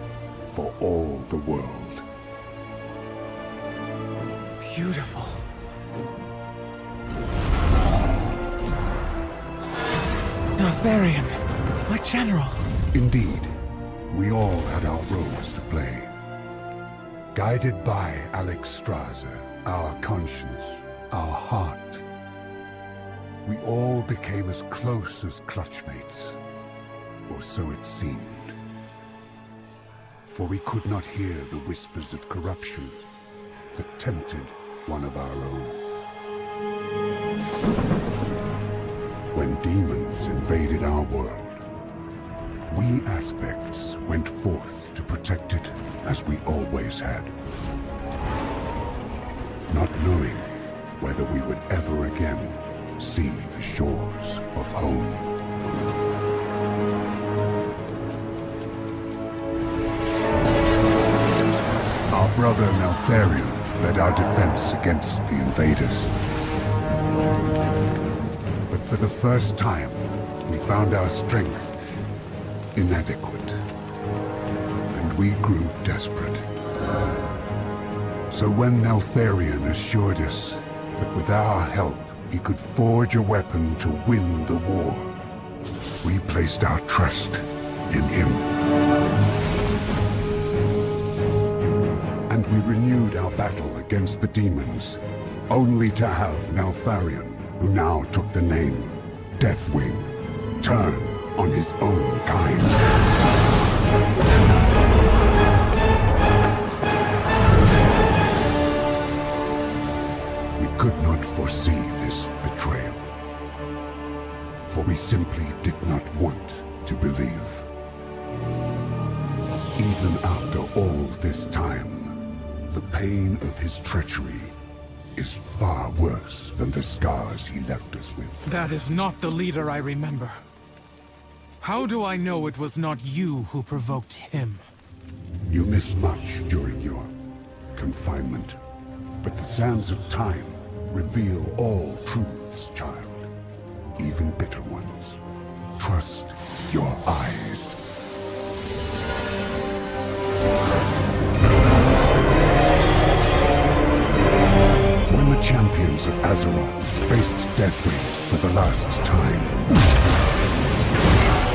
for all the world. Beautiful. Neltharion, my general. Indeed, we all had our roles to play. Guided by Alexstrasza, our conscience, our heart, we all became as close as clutchmates, or so it seemed. For we could not hear the whispers of corruption that tempted one of our own. When demons invaded our world, we aspects went forth to protect it as we always had. Not knowing whether we would ever again see the shores of home. Our brother Neltharion led our defense against the invaders. But for the first time, we found our strength inadequate. And we grew desperate. So when Neltharion assured us that with our help, he could forge a weapon to win the war, we placed our trust in him. And we renewed our battle against the demons, only to have Neltharion, who now took the name Deathwing, turn on his own kind. We could not foresee this betrayal, for we simply did not want to believe. Even after all this time, the pain of his treachery is far worse than the scars he left us with. That is not the leader I remember. How do I know it was not you who provoked him? You missed much during your confinement, but the sands of time reveal all truths, child, even bitter ones. Trust your eyes. When the champions of Azeroth faced Deathwing for the last time,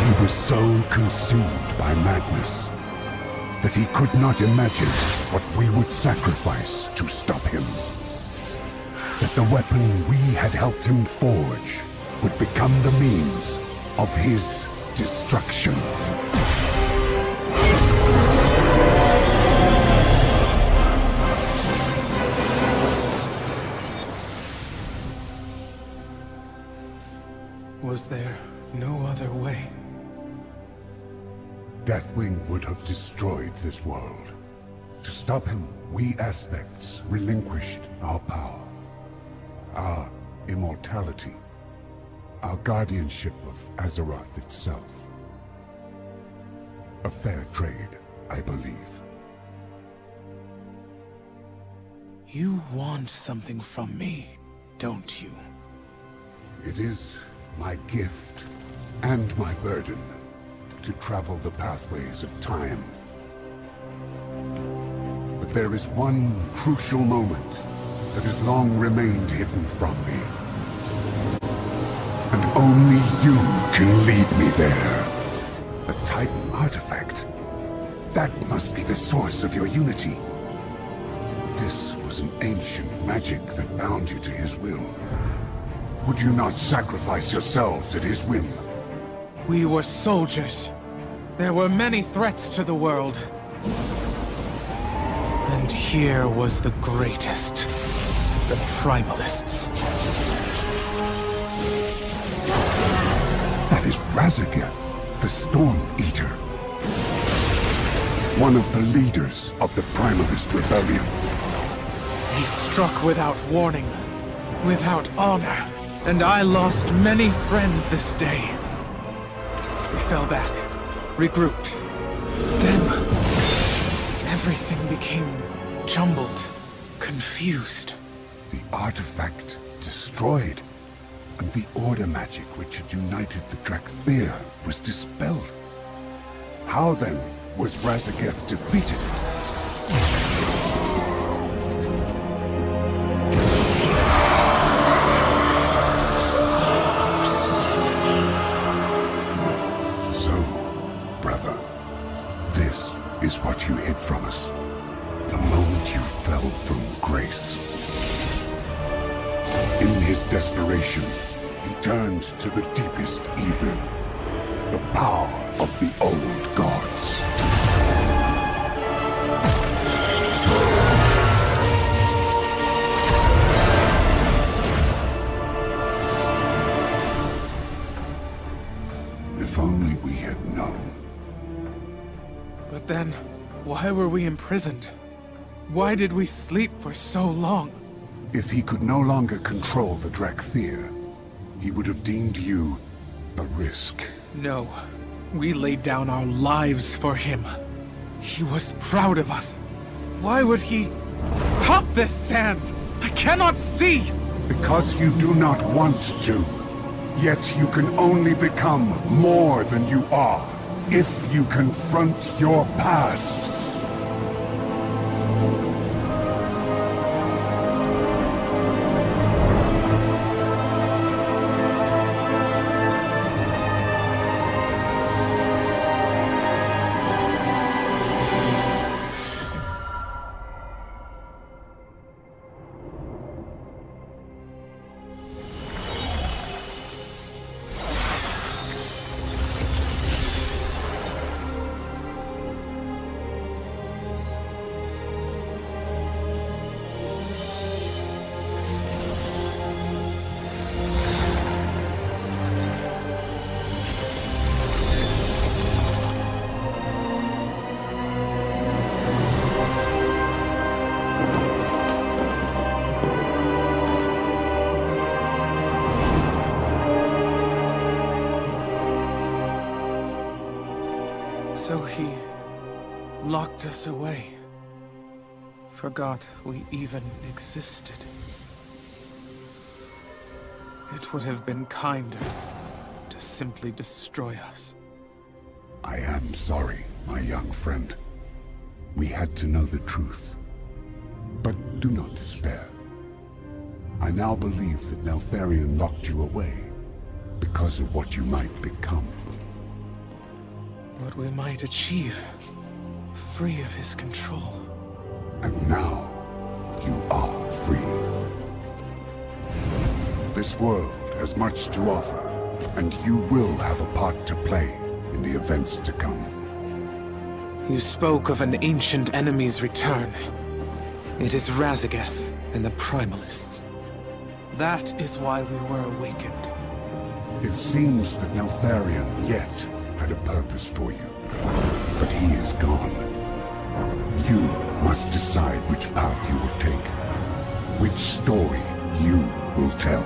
he was so consumed by madness that he could not imagine what we would sacrifice to stop him. That the weapon we had helped him forge would become the means of his destruction. Was there no other way? Deathwing would have destroyed this world. To stop him, we aspects relinquished our power, our immortality, our guardianship of Azeroth itself. A fair trade, I believe. You want something from me, don't you? It is my gift and my burden to travel the pathways of time. But there is one crucial moment that has long remained hidden from me. And only you can lead me there. A Titan artifact. That must be the source of your unity. This was an ancient magic that bound you to his will. Would you not sacrifice yourselves at his whim? We were soldiers. There were many threats to the world. And here was the greatest. The Primalists. That is Raszageth, the Storm Eater. One of the leaders of the Primalist Rebellion. He struck without warning, without honor. And I lost many friends this day. We fell back, regrouped. Then, everything became jumbled, confused. The artifact destroyed, and the order magic which had united the Dracthyr was dispelled. How then was Raszageth defeated? Is what you hid from us. The moment you fell from grace. In his desperation, he turned to the deepest evil. The power of the old gods. If only we had known. But then, why were we imprisoned? Why did we sleep for so long? If he could no longer control the Dracthyr, he would have deemed you a risk. No. We laid down our lives for him. He was proud of us. Why would he stop this sand? I cannot see! Because you do not want to. Yet you can only become more than you are if you confront your past. So he locked us away. Forgot we even existed. It would have been kinder to simply destroy us. I am sorry, my young friend. We had to know the truth. But do not despair. I now believe that Neltharion locked you away because of what you might become. What we might achieve, free of his control. And now, you are free. This world has much to offer, and you will have a part to play in the events to come. You spoke of an ancient enemy's return. It is Raszageth and the Primalists. That is why we were awakened. It seems that Neltharion yet had a purpose for you, but he is gone. You must decide which path you will take, which story you will tell.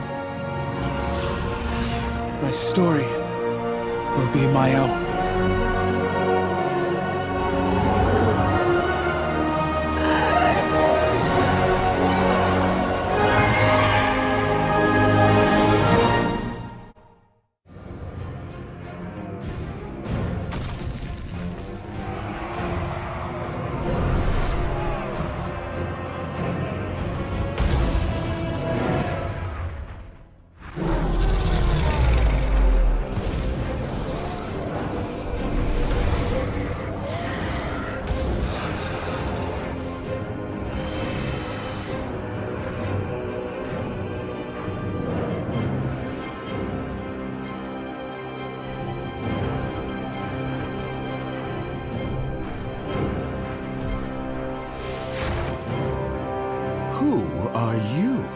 My story will be my own. Who are you?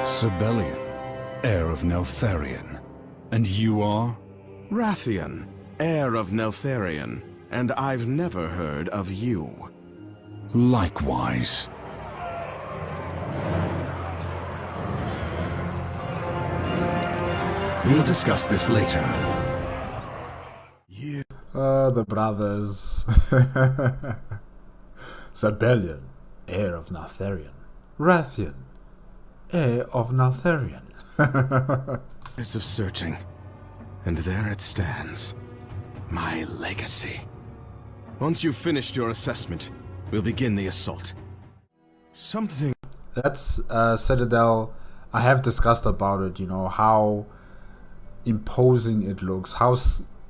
Sabellian, heir of Neltharion. And you are? Wrathion, heir of Neltharion. And I've never heard of you. Likewise. We'll discuss this later. The brothers. Sabellian, heir of Neltharion. Wrathion, heir of Neltharion. Years of searching, and there it stands. My legacy. Once you've finished your assessment, we'll begin the assault. Something... That's Citadel. I have discussed about it, you know, how imposing it looks, how,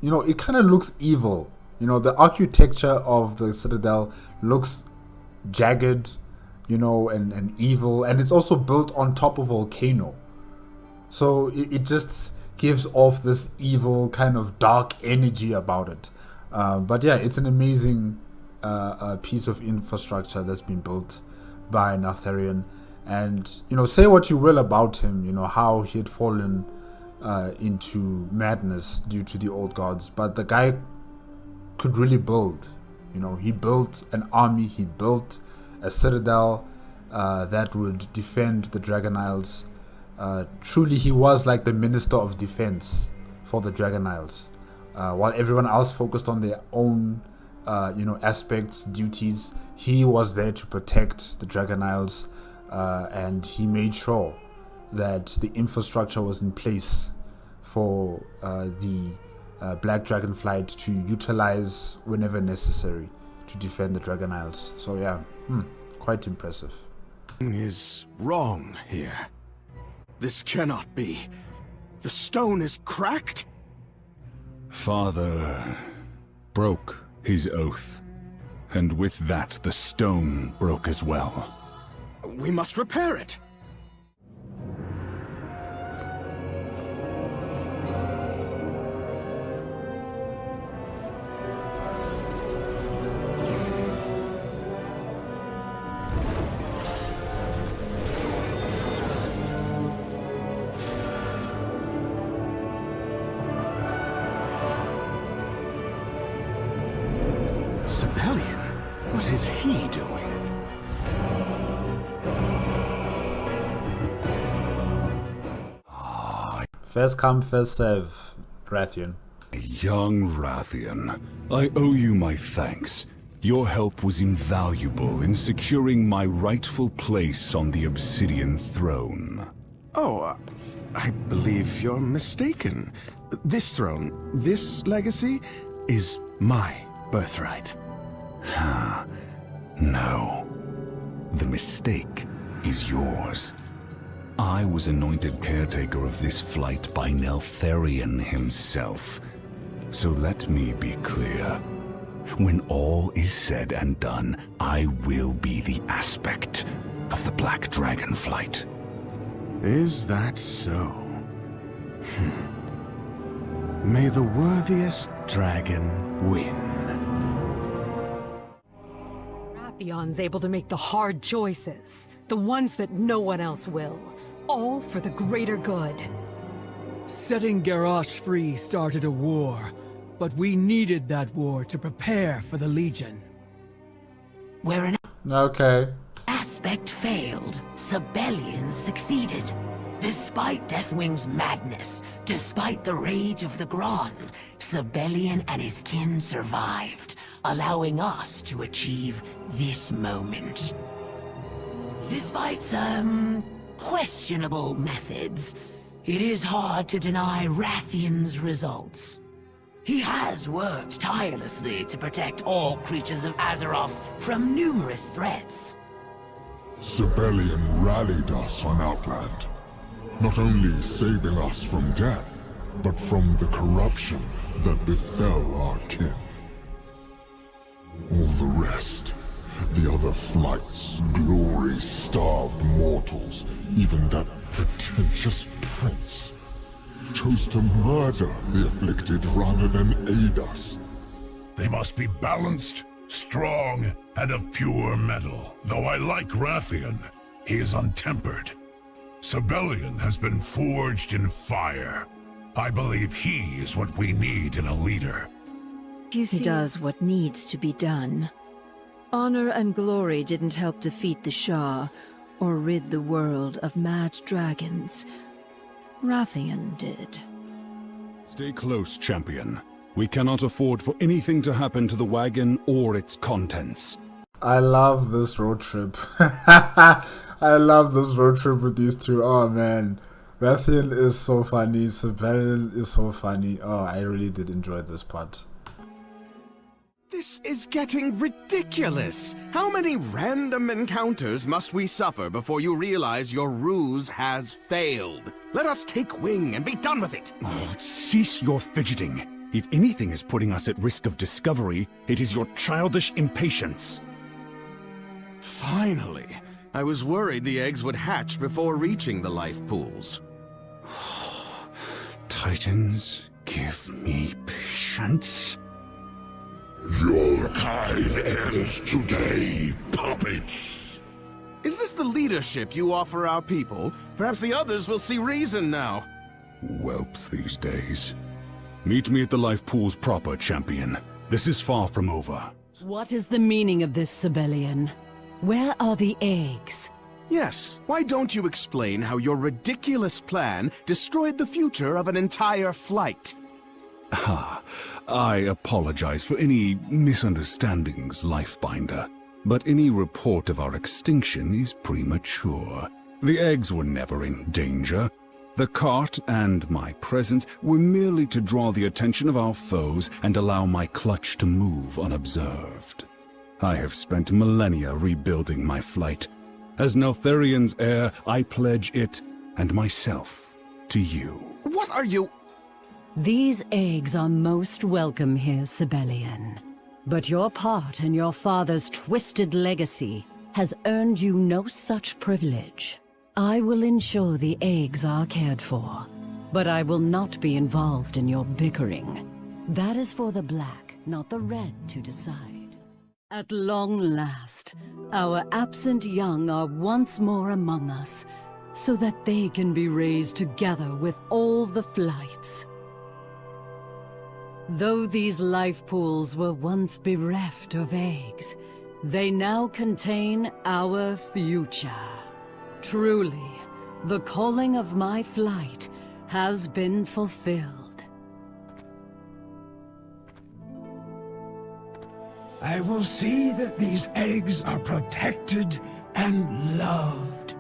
you know, it kind of looks evil. You know, the architecture of the Citadel looks jagged, you know, and evil, and it's also built on top of a volcano. So it just gives off this evil kind of dark energy about it. But yeah, it's an amazing piece of infrastructure that's been built by Neltharion. And, you know, say what you will about him, you know, how he had fallen into madness due to the old gods, but the guy could really build. You know, he built an army, he built a citadel that would defend the Dragon Isles. Truly, he was like the Minister of Defense for the Dragon Isles. While everyone else focused on their own, aspects, duties, he was there to protect the Dragon Isles, and he made sure that the infrastructure was in place for the Black Dragonflight to utilize whenever necessary to defend the Dragon Isles. So yeah, quite impressive. Is wrong here. This cannot be. The stone is cracked? Father broke his oath, and with that the stone broke as well. We must repair it. Sabellian? What is he doing? First come, first serve, Wrathion. Young Wrathion, I owe you my thanks. Your help was invaluable in securing my rightful place on the Obsidian throne. Oh, I believe you're mistaken. This throne, this legacy, is my birthright. No. The mistake is yours. I was anointed caretaker of this flight by Neltharion himself. So let me be clear. When all is said and done, I will be the aspect of the Black Dragonflight. Is that so? May the worthiest dragon win. Wrathion's able to make the hard choices, the ones that no one else will, all for the greater good. Setting Garrosh free started a war, but we needed that war to prepare for the Legion. Where an Okay. aspect failed, Sabellian succeeded. Despite Deathwing's madness, despite the rage of the Gron, Sabellian and his kin survived, allowing us to achieve this moment. Despite some questionable methods, it is hard to deny Wrathion's results. He has worked tirelessly to protect all creatures of Azeroth from numerous threats. Sabellian rallied us on Outland, not only saving us from death, but from the corruption that befell our kin. All the rest, the other flights, glory-starved mortals, even that pretentious prince, chose to murder the afflicted rather than aid us. They must be balanced, strong, and of pure metal. Though I like Wrathion, he is untempered. Sabellian has been forged in fire. I believe he is what we need in a leader. He does what needs to be done. Honor and glory didn't help defeat the Shah, or rid the world of mad dragons. Wrathion did. Stay close, champion. We cannot afford for anything to happen to the wagon or its contents. I love this road trip. I love this road trip with these two. Oh man, Wrathion is so funny. Sabellian is so funny. Oh, I really did enjoy this part. This is getting ridiculous! How many random encounters must we suffer before you realize your ruse has failed? Let us take wing and be done with it! Oh, cease your fidgeting. If anything is putting us at risk of discovery, it is your childish impatience. Finally! I was worried the eggs would hatch before reaching the life pools. Titans, give me patience. Your kind ends today, puppets! Is this the leadership you offer our people? Perhaps the others will see reason now. Whelps these days. Meet me at the life pools proper, champion. This is far from over. What is the meaning of this, Sabellian? Where are the eggs? Yes, why don't you explain how your ridiculous plan destroyed the future of an entire flight? I apologize for any misunderstandings, Lifebinder, but any report of our extinction is premature. The eggs were never in danger. The cart and my presence were merely to draw the attention of our foes and allow my clutch to move unobserved. I have spent millennia rebuilding my flight. As Neltharion's heir, I pledge it and myself to you. What are you? These eggs are most welcome here, Sabellian. But your part in your father's twisted legacy has earned you no such privilege. I will ensure the eggs are cared for, but I will not be involved in your bickering. That is for the black, not the red, to decide. At long last, our absent young are once more among us, so that they can be raised together with all the flights. Though these life pools were once bereft of eggs, they now contain our future. Truly, the calling of my flight has been fulfilled. I will see that these eggs are protected and loved,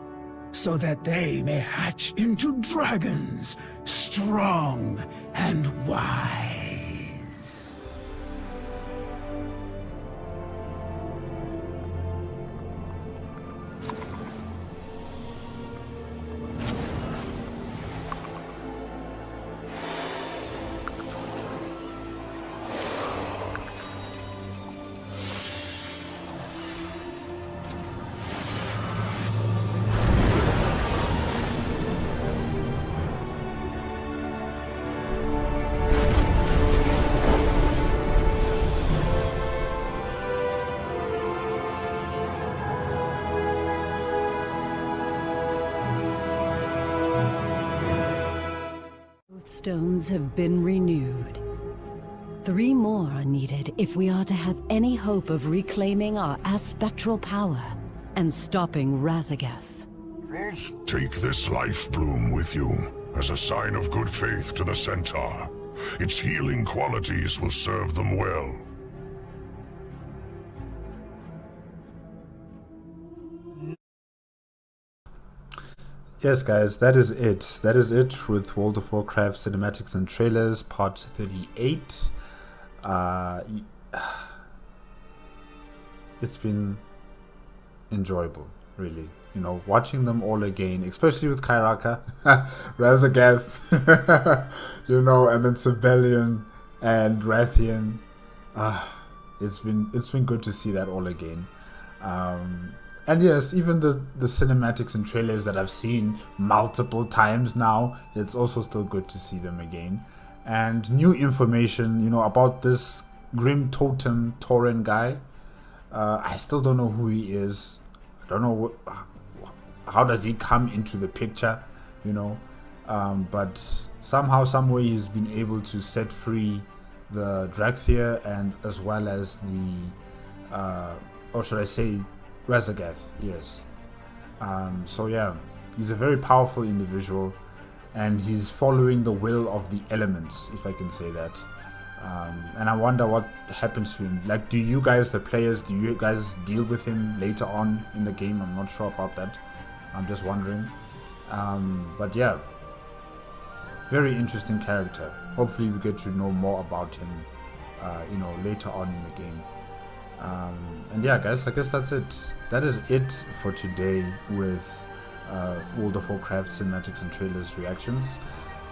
so that they may hatch into dragons, strong and wise. Stones have been renewed. 3 more are needed if we are to have any hope of reclaiming our aspectral power and stopping Raszageth. Take this life bloom with you as a sign of good faith to the Centaur. Its healing qualities will serve them well. Yes, guys, that is it. That is it with World of Warcraft cinematics and trailers, part 38. It's been enjoyable, really. You know, watching them all again, especially with Kairaka, Raszageth, you know, and then Sabellian and Wrathion. It's been good to see that all again. And yes, even the cinematics and trailers that I've seen multiple times now, it's also still good to see them again. And new information, you know, about this Grim Totem Tauren guy. I still don't know who he is. I don't know how does he come into the picture, you know. But somehow, some way, he's been able to set free the Dracthyr and as well as the, or should I say, Raszageth, yes. So yeah, he's a very powerful individual, and he's following the will of the elements, if I can say that. And I wonder what happens to him. Like, do you guys, the players, do you guys deal with him later on in the game? I'm not sure about that. I'm just wondering. But yeah, very interesting character. Hopefully we get to know more about him, you know, later on in the game. And yeah, guys, I guess that's it. That is it for today with World of Warcraft cinematics and trailers reactions.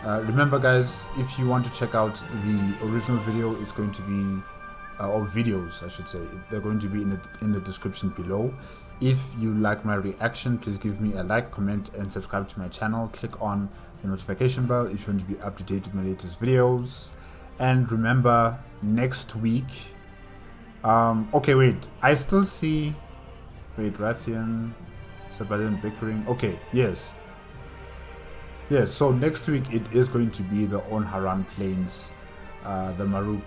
Remember, guys, if you want to check out the original video, it's going to be, or videos, I should say, they're going to be in the description below. If you like my reaction, please give me a like, comment, and subscribe to my channel. Click on the notification bell if you want to be up to date with my latest videos. And remember, next week. Okay, wait. I still see. Wait, Wrathion, Sabellian bickering. Okay, yes. Yes, so next week it is going to be the Onharan Plains, the Maruk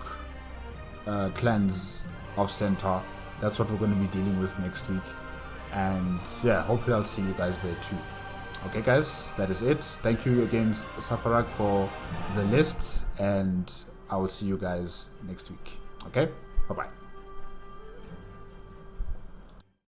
clans of Centaur. That's what we're going to be dealing with next week. And yeah, hopefully I'll see you guys there too. Okay, guys, that is it. Thank you again, Safarak, for the list. And I will see you guys next week. Okay, bye bye.